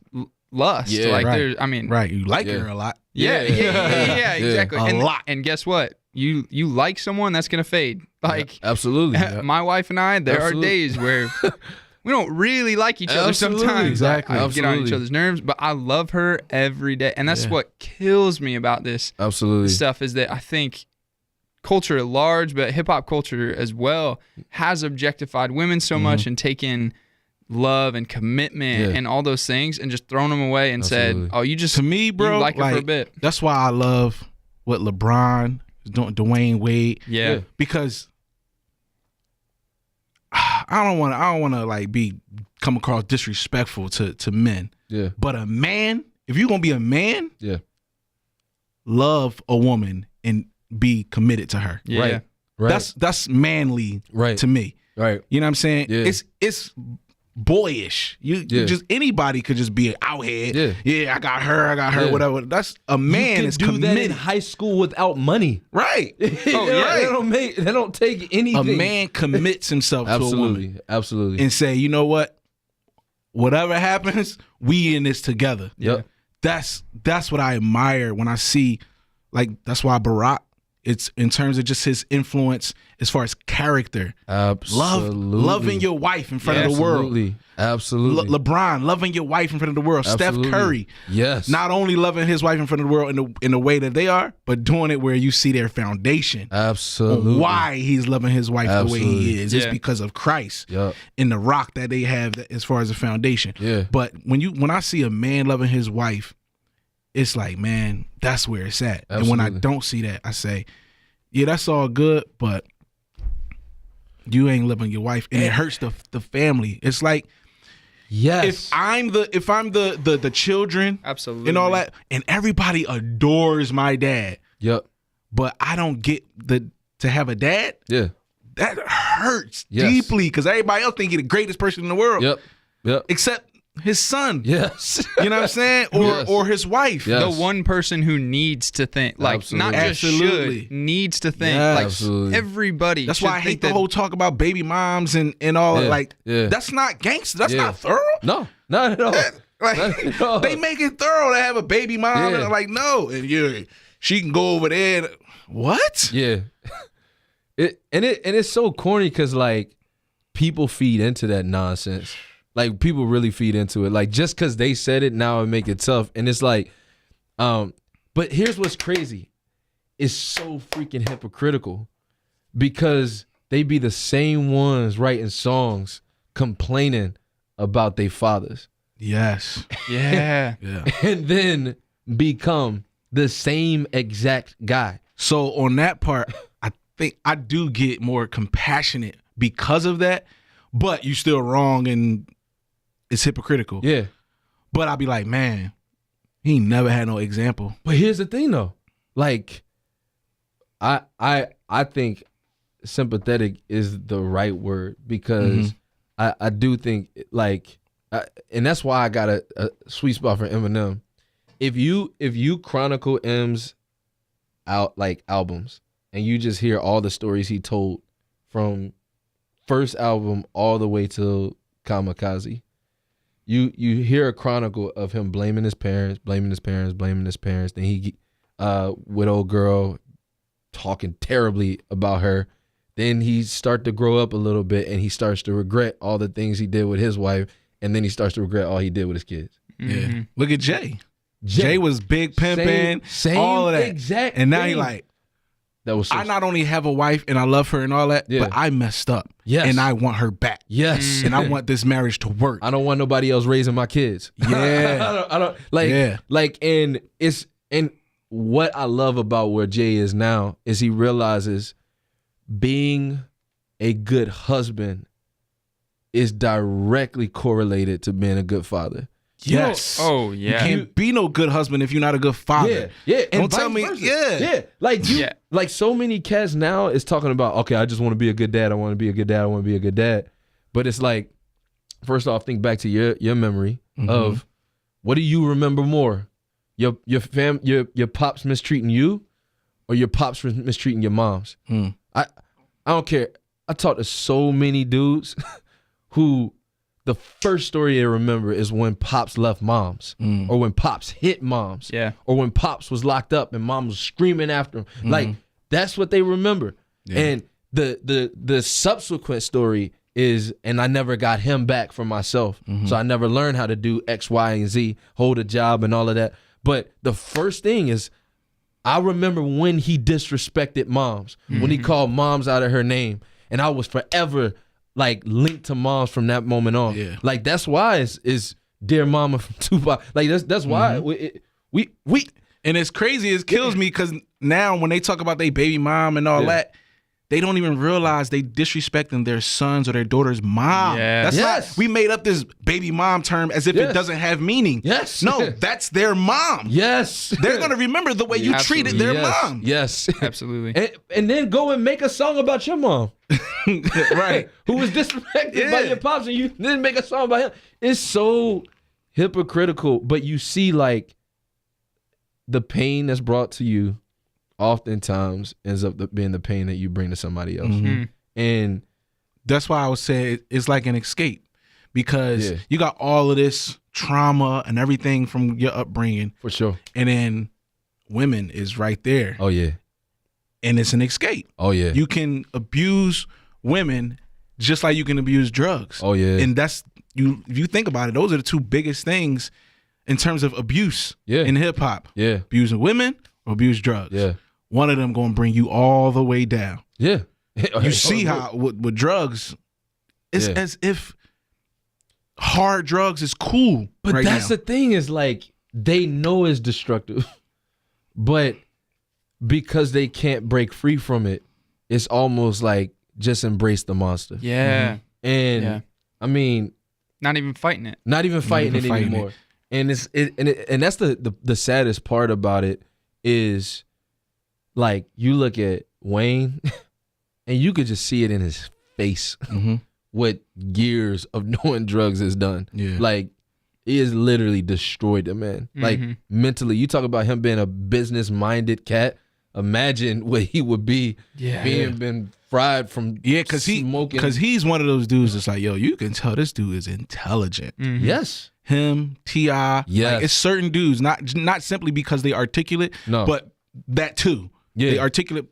lust. Yeah. Like Right. there's, I mean, Right. You like Yeah. her a lot. yeah, exactly. A lot. And guess what? You like someone, that's gonna fade. Like absolutely. my wife and I, there Absolutely. are days where we don't really like each other Absolutely. sometimes. Exactly. I get on each Absolutely. other's nerves, but I love her every day. And that's Yeah. what kills me about this Absolutely. stuff is that I think culture at large, but hip hop culture as well, has objectified women so much and taken love and commitment and all those things and just thrown them away and Absolutely. said, "Oh, you just To me, bro, you like her for a bit." That's why I love what LeBron is doing, Dwayne Wade, Yeah. because I don't want to like come across disrespectful to men. Yeah. But a man, if you're gonna be a man, Yeah. love a woman and be committed to her. Yeah. Right. Right. That's manly right. to me. Right. You know what I'm saying? Yeah. It's boyish. You just anybody could just be out here. Yeah, I got her, Yeah. whatever. That's a man you is can do that in committed. high school without money. Right. Oh, yeah. They don't take anything. A man commits himself to a woman Absolutely. Absolutely. and say, you know what? Whatever happens, we in this together. Yep. That's what I admire when I see, like, that's why Barack, it's in terms of just his influence as far as character. Absolutely. Loving your wife in front of the world. Absolutely. Absolutely. LeBron loving your wife in front of the world. Absolutely. Steph Curry, Yes. not only loving his wife in front of the world in the way that they are, but doing it where you see their foundation. Absolutely. On why he's loving his wife the way Absolutely. he is. It's Yeah. because of Christ Yep. and the rock that they have as far as a foundation. Yeah. But when I see a man loving his wife, it's like, man, that's where it's at. And when I Absolutely. don't see that, I say, yeah, that's all good, but you ain't loving your wife, and it hurts the family. It's like, Yes. if I'm the children Absolutely. and all that, and everybody adores my dad, Yep. but I don't get to have a dad, Yeah. that hurts Yes. deeply because everybody else think he's the greatest person in the world, Yep. Yep. except his son. Yes. You know what I'm saying? Yes. Or his wife. Yeah. The Yes. one person who needs to think, like Absolutely. not just Absolutely. should, needs to think. Yes. Like Absolutely. everybody. That's should why I hate think the that- whole talk about baby moms and all Yeah. that. Like, Yeah. that's not gangster. That's Yeah. not thorough. No. Not at all. Like, Not at all. they make it thorough to have a baby mom. Yeah. And I'm like, no. And she can go over there. And, what? Yeah. It's so corny because like people feed into that nonsense. Like people really feed into it. Like just because they said it, now it make it tough. And it's like, but here's what's crazy. It's so freaking hypocritical because they be the same ones writing songs complaining about their fathers Yes. Yeah. Yeah. and then become the same exact guy. So on that part, I think I do get more compassionate because of that, but you still wrong and it's hypocritical. Yeah. But I'll be like, man, he never had no example. But here's the thing though. Like I think sympathetic is the right word because I do think like and that's why I got a sweet spot for Eminem. If you chronicle M's out like albums and you just hear all the stories he told from first album all the way to Kamikaze, you hear a chronicle of him blaming his parents. Then he with old girl talking terribly about her. Then he start to grow up a little bit and he starts to regret all the things he did with his wife, and then he starts to regret all he did with his kids. Yeah. Look at Jay. Jay was big pimping, same all of that. Exact and now thing. he like, that was so I not only have a wife and I love her and all that, but I messed up. Yes. And I want her back. Yes. And I want this marriage to work. I don't want nobody else raising my kids. Yeah. I don't like, and what I love about where Jay is now is he realizes being a good husband is directly correlated to being a good father. Yes. Oh, yeah. You can't be no good husband if you're not a good father. Yeah. And Don't tell me. versa. Yeah. Like so many cats now is talking about, okay, I just want to be a good dad. I want to be a good dad. I want to be a good dad. But it's like, first off, think back to your memory of what do you remember more? Your pops mistreating you or your pops mistreating your moms? I don't care. I talked to so many dudes who the first story they remember is when pops left moms or when pops hit moms or when pops was locked up and mom was screaming after him. Like that's what they remember. And the subsequent story is, and I never got him back for myself. So I never learned how to do X, Y, and Z, hold a job and all of that. But the first thing is, I remember when he disrespected moms, when he called moms out of her name. And I was forever like linked to moms from that moment on. Yeah. Like that's why it's Dear Mama from Tupac. Like that's why we and it's crazy. It kills me because now when they talk about their baby mom and all that, they don't even realize they disrespecting their sons or their daughter's mom. That's not, we made up this baby mom term as if it doesn't have meaning. Yes. No, that's their mom. Yes. They're going to remember the way you treated their mom. Yes. Absolutely. And then go and make a song about your mom. Right. Who was disrespected by your pops and you then make a song about him. It's so hypocritical, but you see like the pain that's brought to you oftentimes ends up being the pain that you bring to somebody else. And that's why I would say it's like an escape because you got all of this trauma and everything from your upbringing. For sure. And then women is right there. Oh, yeah. And it's an escape. Oh, yeah. You can abuse women just like you can abuse drugs. Oh, yeah. And that's, if you think about it, those are the two biggest things in terms of abuse in hip hop. Yeah. Abusing women or abuse drugs. Yeah. One of them going to bring you all the way down. Yeah. You see how with drugs, it's as if hard drugs is cool. But right that's now. the thing is like they know it's destructive, but because they can't break free from it, it's almost like just embrace the monster. Yeah. And I mean, not even fighting it. Not even fighting it anymore. And and that's the saddest part about it is like you look at Wayne and you could just see it in his face what years of knowing drugs has done. Yeah. Like it has literally destroyed the man. Like mentally, you talk about him being a business-minded cat. Imagine what he would be been fried from smoking. Because he's one of those dudes that's like, yo, you can tell this dude is intelligent. Yes. Him, T.I. Yes. Like, it's certain dudes, not simply because they articulate, but that too. Yeah. They articulate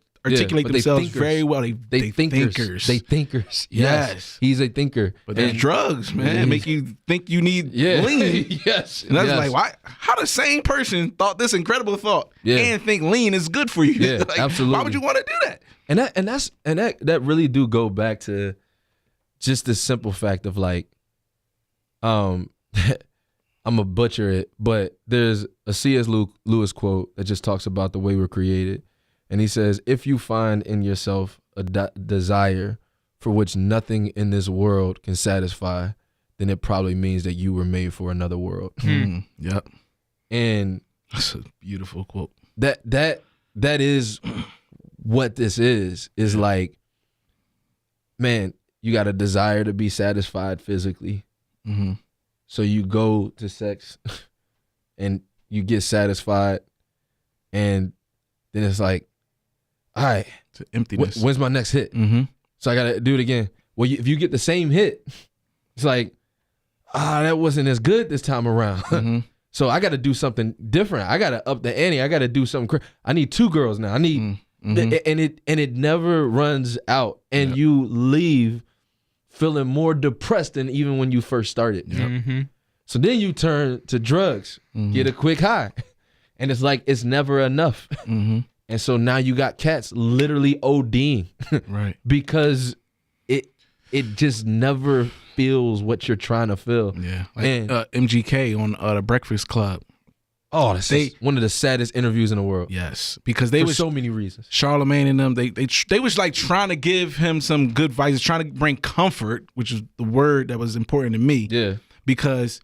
themselves very well. They thinkers. They thinkers. Yes. He's a thinker. But there's drugs, man. Make you think you need lean. Yes. And that's like, why? How the same person thought this incredible thought and think lean is good for you? Yeah, like, absolutely. Why would you want to do that? And that really do go back to just the simple fact of like, I'm a butcher it, but there's a C.S. Lewis quote that just talks about the way we're created. And he says, if you find in yourself a desire for which nothing in this world can satisfy, then it probably means that you were made for another world. Yep. And that's a beautiful quote. That is what this is like, man, you got a desire to be satisfied physically. So you go to sex and you get satisfied and then it's like, all right, it's emptiness. When's my next hit? So I gotta do it again. Well, if you get the same hit, it's like, that wasn't as good this time around. So I gotta do something different. I gotta up the ante. I gotta do something. I need 2 girls now. I need, and it never runs out. And you leave feeling more depressed than even when you first started. So then you turn to drugs, get a quick high. And it's like, it's never enough. And so now you got cats literally ODing. Right. Because it just never feels what you're trying to feel. Yeah. Like And MGK on the Breakfast Club. oh, that's one of the saddest interviews in the world. Yes. Because they For was so many reasons. Charlemagne and them, they was like trying to give him some good advice, trying to bring comfort, which is the word that was important to me. Yeah. Because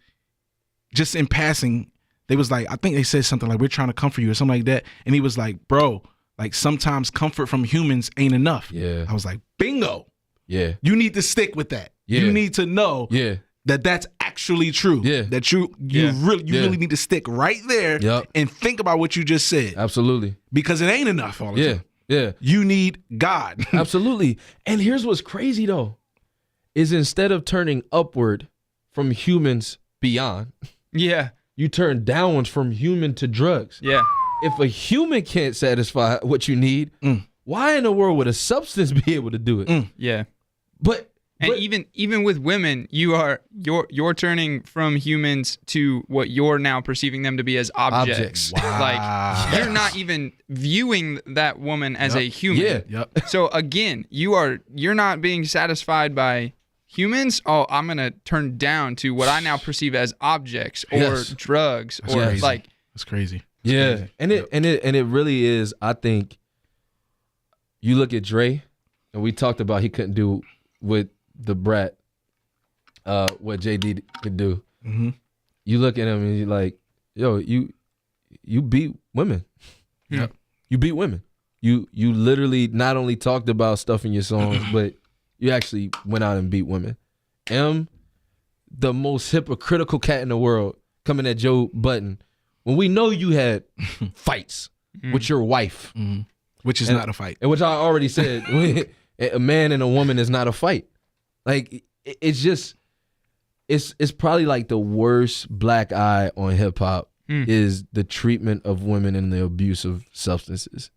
just in passing, they was like, I think they said something like, we're trying to comfort you or something like that. And he was like, bro, like sometimes comfort from humans ain't enough. Yeah. I was like, bingo. Yeah. You need to stick with that. Yeah. You need to know that that's actually true. Yeah. That you really need to stick right there and think about what you just said. Absolutely. Because it ain't enough all the time. Yeah. You need God. Absolutely. And here's what's crazy though, is instead of turning upward from humans beyond, you turn downwards from human to drugs. Yeah. If a human can't satisfy what you need, why in the world would a substance be able to do it? Yeah. But even with women, you're turning from humans to what you're now perceiving them to be as objects. Wow. Like you're not even viewing that woman as a human. Yeah. So again, you're not being satisfied by humans. Oh, I'm gonna turn down to what I now perceive as objects or drugs That's or crazy. like. That's crazy. Yeah. Crazy. And it really is. I think you look at Dre, and we talked about he couldn't do with the brat what JD could do. You look at him and you're like, yo, you beat women. Yep. You beat women. You literally not only talked about stuff in your songs, but you actually went out and beat women. The most hypocritical cat in the world, coming at Joe Budden when we know you had fights with your wife. Which is not a fight. And which I already said, a man and a woman is not a fight. Like it's just, it's probably like the worst black eye on hip hop is the treatment of women and the abuse of substances.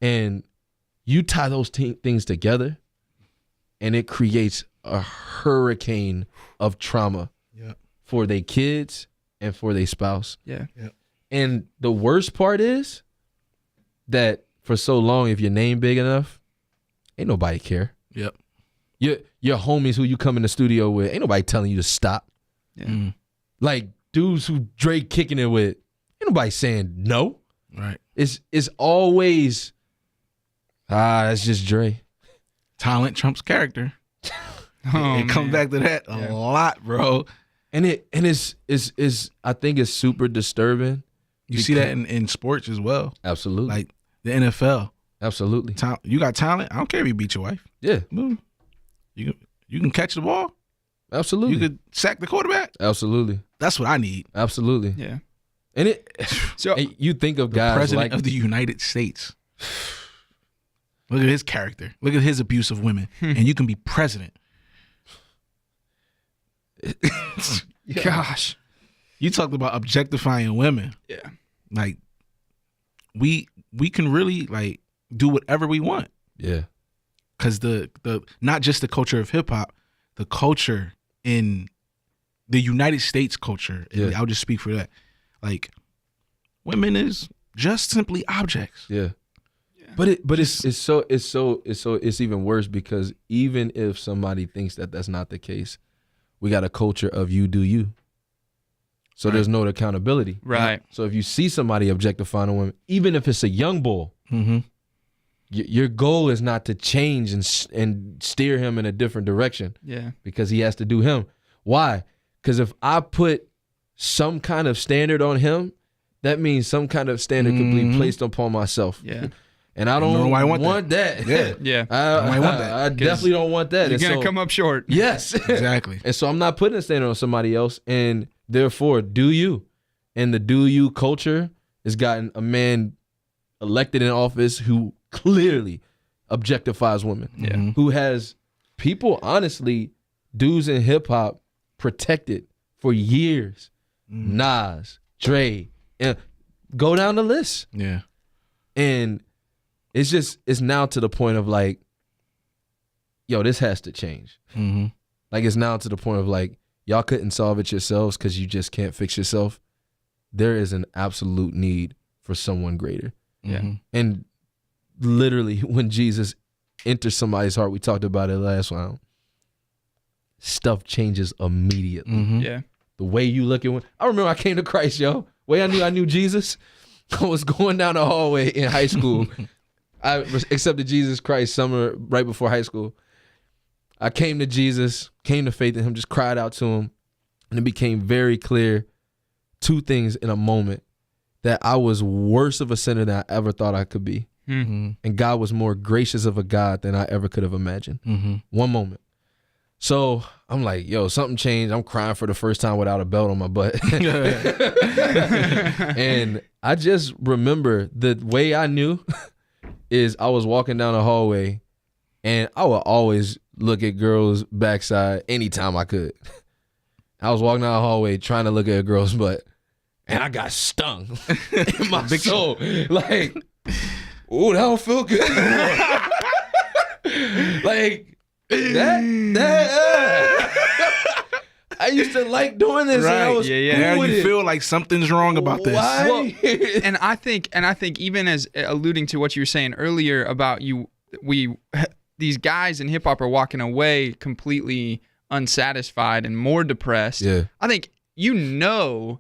And you tie those things together, and it creates a hurricane of trauma for their kids and for their spouse. Yeah. And the worst part is that for so long, if your name big enough, ain't nobody care. Yep. Your homies who you come in the studio with, ain't nobody telling you to stop. Yeah. Like dudes who Dre kicking it with, ain't nobody saying no. Right. It's always, that's just Dre. Talent trumps character. Oh, It comes back to that a lot, bro. And it's I think it's super disturbing. You see that in sports as well. Absolutely. Like the NFL. Absolutely. You got talent. I don't care if you beat your wife. Yeah. You can catch the ball. Absolutely. You could sack the quarterback. Absolutely. That's what I need. Absolutely. Yeah. And So and you think of The guys president like of the United States. Look at his character. Look at his abuse of women. And you can be president. gosh. You talked about objectifying women. Yeah. Like we can really like do whatever we want. yeah. Cause the not just the culture of hip hop, the culture in the United States culture. Yeah. I'll just speak for that. Like women is just simply objects. Yeah. But it's even worse because even if somebody thinks that that's not the case, we got a culture of you do you. So there's no accountability. Right. So if you see somebody objectifying a woman, even if it's a young bull, your goal is not to change and steer him in a different direction. Yeah. Because he has to do him. Why? Because if I put some kind of standard on him, that means some kind of standard could be placed upon myself. Yeah. And I don't want that. Yeah. Yeah. I want that. I definitely don't want that. You're going to come up short. Yes. Exactly. And so I'm not putting a standard on somebody else. And therefore, do you. And the do you culture has gotten a man elected in office who clearly objectifies women. Yeah. Who has people, honestly, dudes in hip hop protected for years. Nas, Dre, and go down the list. Yeah. And it's now to the point of like, yo, this has to change. Like it's now to the point of like, y'all couldn't solve it yourselves because you just can't fix yourself, there is an absolute need for someone greater. Yeah. And literally when Jesus enters somebody's heart, we talked about it last round, stuff changes immediately. Yeah. The way you look at one. I remember I came to Christ, yo. Way I knew Jesus, I was going down the hallway in high school. I accepted Jesus Christ summer right before high school. I came to Jesus, came to faith in him, just cried out to him. And it became very clear, two things in a moment, that I was worse of a sinner than I ever thought I could be. And God was more gracious of a God than I ever could have imagined. One moment. So I'm like, yo, something changed. I'm crying for the first time without a belt on my butt. And I just remember the way I knew is I was walking down the hallway and I would always look at girls' backside anytime I could. I was walking down the hallway trying to look at a girl's butt and I got stung in my soul. Like, ooh, that don't feel good. Like, I used to like doing this. Right. And I was Yeah. Now with you it. feel like something's wrong about this. Why? Well, and I think even as alluding to what you were saying earlier about these guys in hip hop are walking away completely unsatisfied and more depressed. Yeah. I think even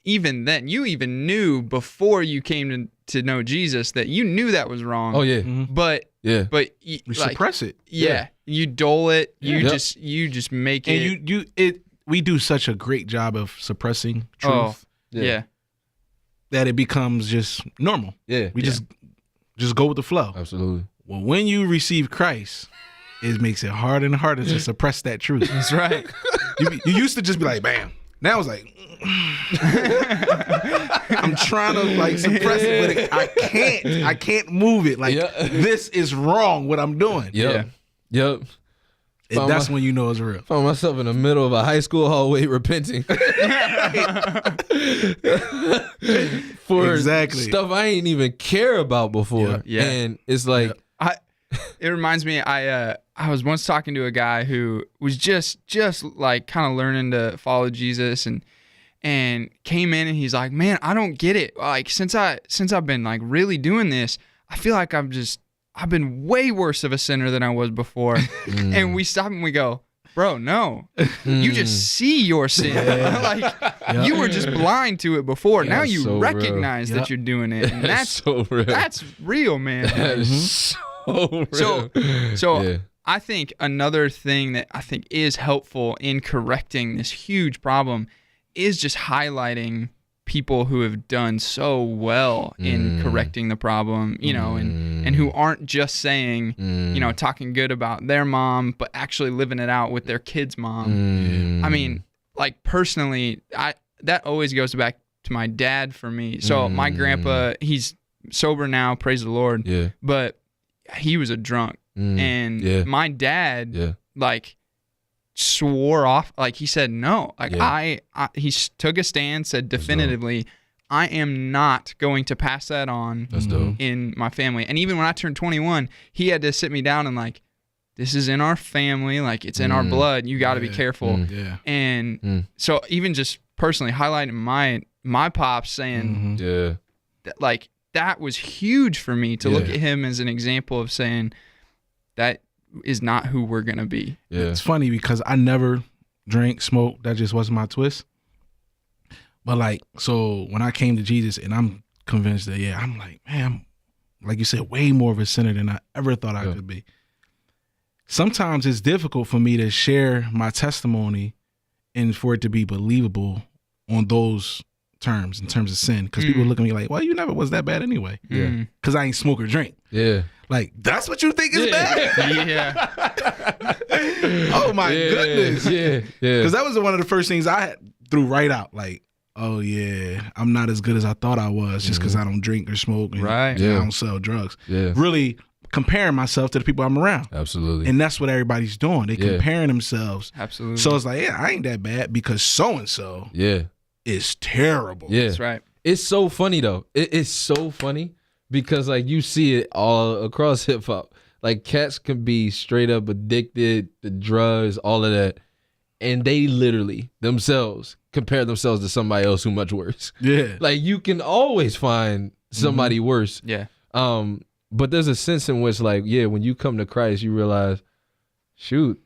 then, you even knew before you came to know Jesus that you knew that was wrong. Oh yeah. But Yeah. You suppress it. Yeah, you dull it. You Yep. just make And it. we do such a great job of suppressing truth Oh, yeah. that it becomes just normal. Yeah. We just go with the flow. Absolutely. Well, when you receive Christ, it makes it harder and harder to suppress that truth. That's right. You used to just be like, bam. Now it's like, I'm trying to like suppress it, but I can't move it. Like, this is wrong what I'm doing. Yep. And That's when you know it's real. found myself in the middle of a high school hallway repenting for Exactly. stuff I ain't even care about before. Yeah. And it's like, It reminds me, I was once talking to a guy who was just like kind of learning to follow Jesus and came in and he's like, man, I don't get it. Like since I've been like really doing this, I feel like I've been way worse of a sinner than I was before. And we stop and we go, bro, no, you just see your sin. Like you were just blind to it before. Yeah, now you so recognize that you're doing it. And that's so real. That's real, man. That is so real. So Yeah. I think another thing that I think is helpful in correcting this huge problem is just highlighting people who have done so well in correcting the problem, and who aren't just saying, talking good about their mom, but actually living it out with their kid's mom. I mean, like personally, that always goes back to my dad for me. So my grandpa, he's sober now, praise the Lord. Yeah. But he was a drunk. And my dad, like, swore off, like, he said no. Like, he took a stand, said definitively, I am not going to pass that on in my family. And even when I turned 21, he had to sit me down and, like, this is in our family, like, it's in our blood. You got to be careful. And so even just personally highlighting my pops saying, that, like, that was huge for me to look at him as an example of saying that is not who we're going to be. It's funny because I never drank, smoked. That just wasn't my twist. But like, so when I came to Jesus and I'm convinced that, I'm like, man, I'm, like you said, way more of a sinner than I ever thought I could be. Sometimes it's difficult for me to share my testimony and for it to be believable on those terms, in terms of sin, because people look at me like, well, you never was that bad anyway. Because I ain't smoke or drink. Like, that's what you think is bad? Oh my goodness. Because that was one of the first things I threw right out. Like, oh yeah, I'm not as good as I thought I was just because I don't drink or smoke and I don't sell drugs. Really comparing myself to the people I'm around. Absolutely. And that's what everybody's doing. They comparing themselves. Absolutely. So it's like, I ain't that bad because so-and-so is terrible. That's right. It's so funny though. It's so funny because like you see it all across hip hop. Like cats can be straight up addicted to drugs, all of that, and they literally themselves compare themselves to somebody else who much worse. Yeah. Like you can always find somebody worse. Yeah. But there's a sense in which like, yeah, when you come to Christ, you realize, shoot,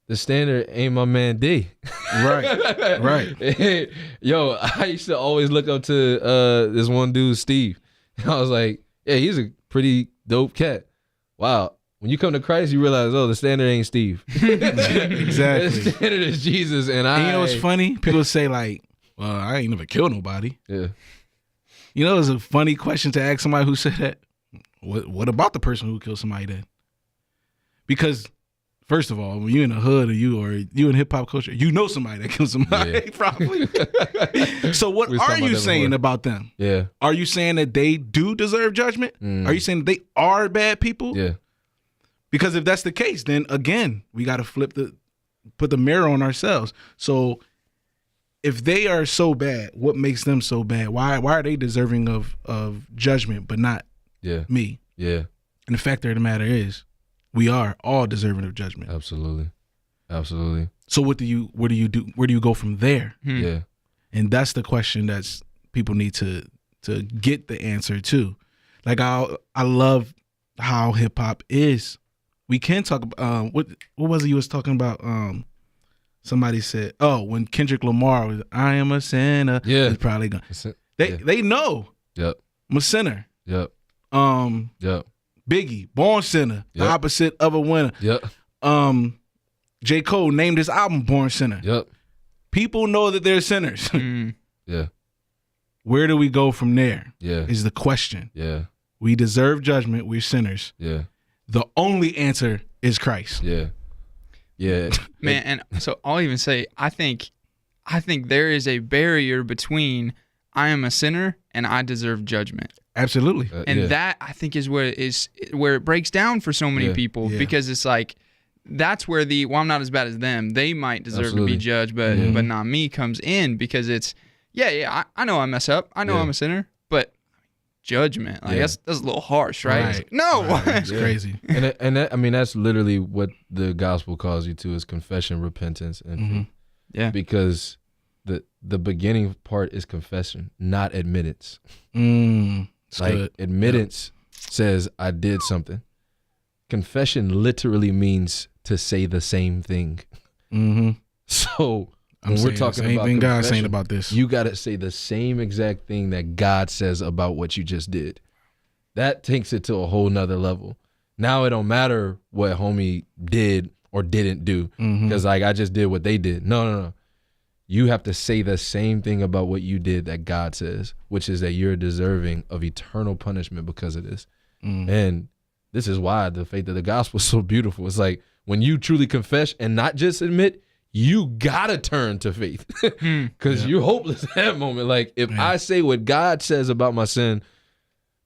the standard ain't my man D. Right. Right. Yo, I used to always look up to this one dude, Steve. And I was like, yeah, he's a pretty dope cat. Wow. When you come to Christ, you realize, oh, the standard ain't Steve. Exactly. The standard is Jesus. And you know what's funny? People say like, well, I ain't never killed nobody. Yeah. You know, it's a funny question to ask somebody who said that. What about the person who killed somebody then? Because first of all, when you in the hood or you in hip hop culture, you know somebody that killed somebody, probably. So what are you saying about them? Yeah. Are you saying that they do deserve judgment? Are you saying that they are bad people? Yeah. Because if that's the case, then again, we got to put the mirror on ourselves. So if they are so bad, what makes them so bad? Why are they deserving of judgment but not me? Yeah. And the fact of the matter is, we are all deserving of judgment. Absolutely. So what do you do? Where do you go from there? Yeah. And that's the question that's people need to get the answer to. Like I love how hip hop is. We can talk about what was it you was talking about? Somebody said, oh, when Kendrick Lamar was, I am a sinner. Yeah. He's probably gonna. They know. Yep. I'm a sinner. Yep. Yep. Biggie, Born Sinner, the opposite of a winner. Yep. J. Cole named his album Born Sinner. Yep. People know that they're sinners. Yeah. Where do we go from there? Yeah. Is the question. Yeah. We deserve judgment. We're sinners. Yeah. The only answer is Christ. Yeah. Yeah. Man, and so I'll even say, I think there is a barrier between I am a sinner and I deserve judgment. Absolutely. And that I think is where it breaks down for so many people, because it's like that's where I'm not as bad as them. They might deserve to be judged, but not me comes in, because it's I know I mess up. I know I'm a sinner, but judgment, like that's a little harsh, right? Like, no, it's crazy. And that, I mean, that's literally what the gospel calls you to, is confession, repentance, and because the beginning part is confession, not admittance. Like good. Admittance says I did something. Confession literally means to say the same thing. So when we're talking about confession, God saying about this, you got to say the same exact thing that God says about what you just did. That takes it to a whole nother level. Now it don't matter what homie did or didn't do, because like I just did what they did. No. You have to say the same thing about what you did that God says, which is that you're deserving of eternal punishment because of this. And this is why the faith of the gospel is so beautiful. It's like when you truly confess and not just admit, you gotta turn to faith, because you're hopeless at that moment. Like if I say what God says about my sin,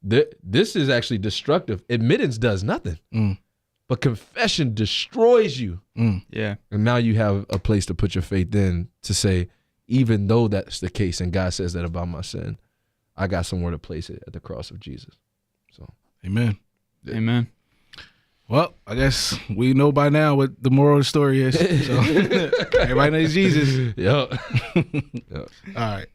this is actually destructive. Admittance does nothing. But confession destroys you. Yeah. And now you have a place to put your faith in to say, even though that's the case and God says that about my sin, I got somewhere to place it at the cross of Jesus. So, amen. Yeah. Amen. Well, I guess we know by now what the moral of the story is. So everybody knows Jesus. Yep. All right.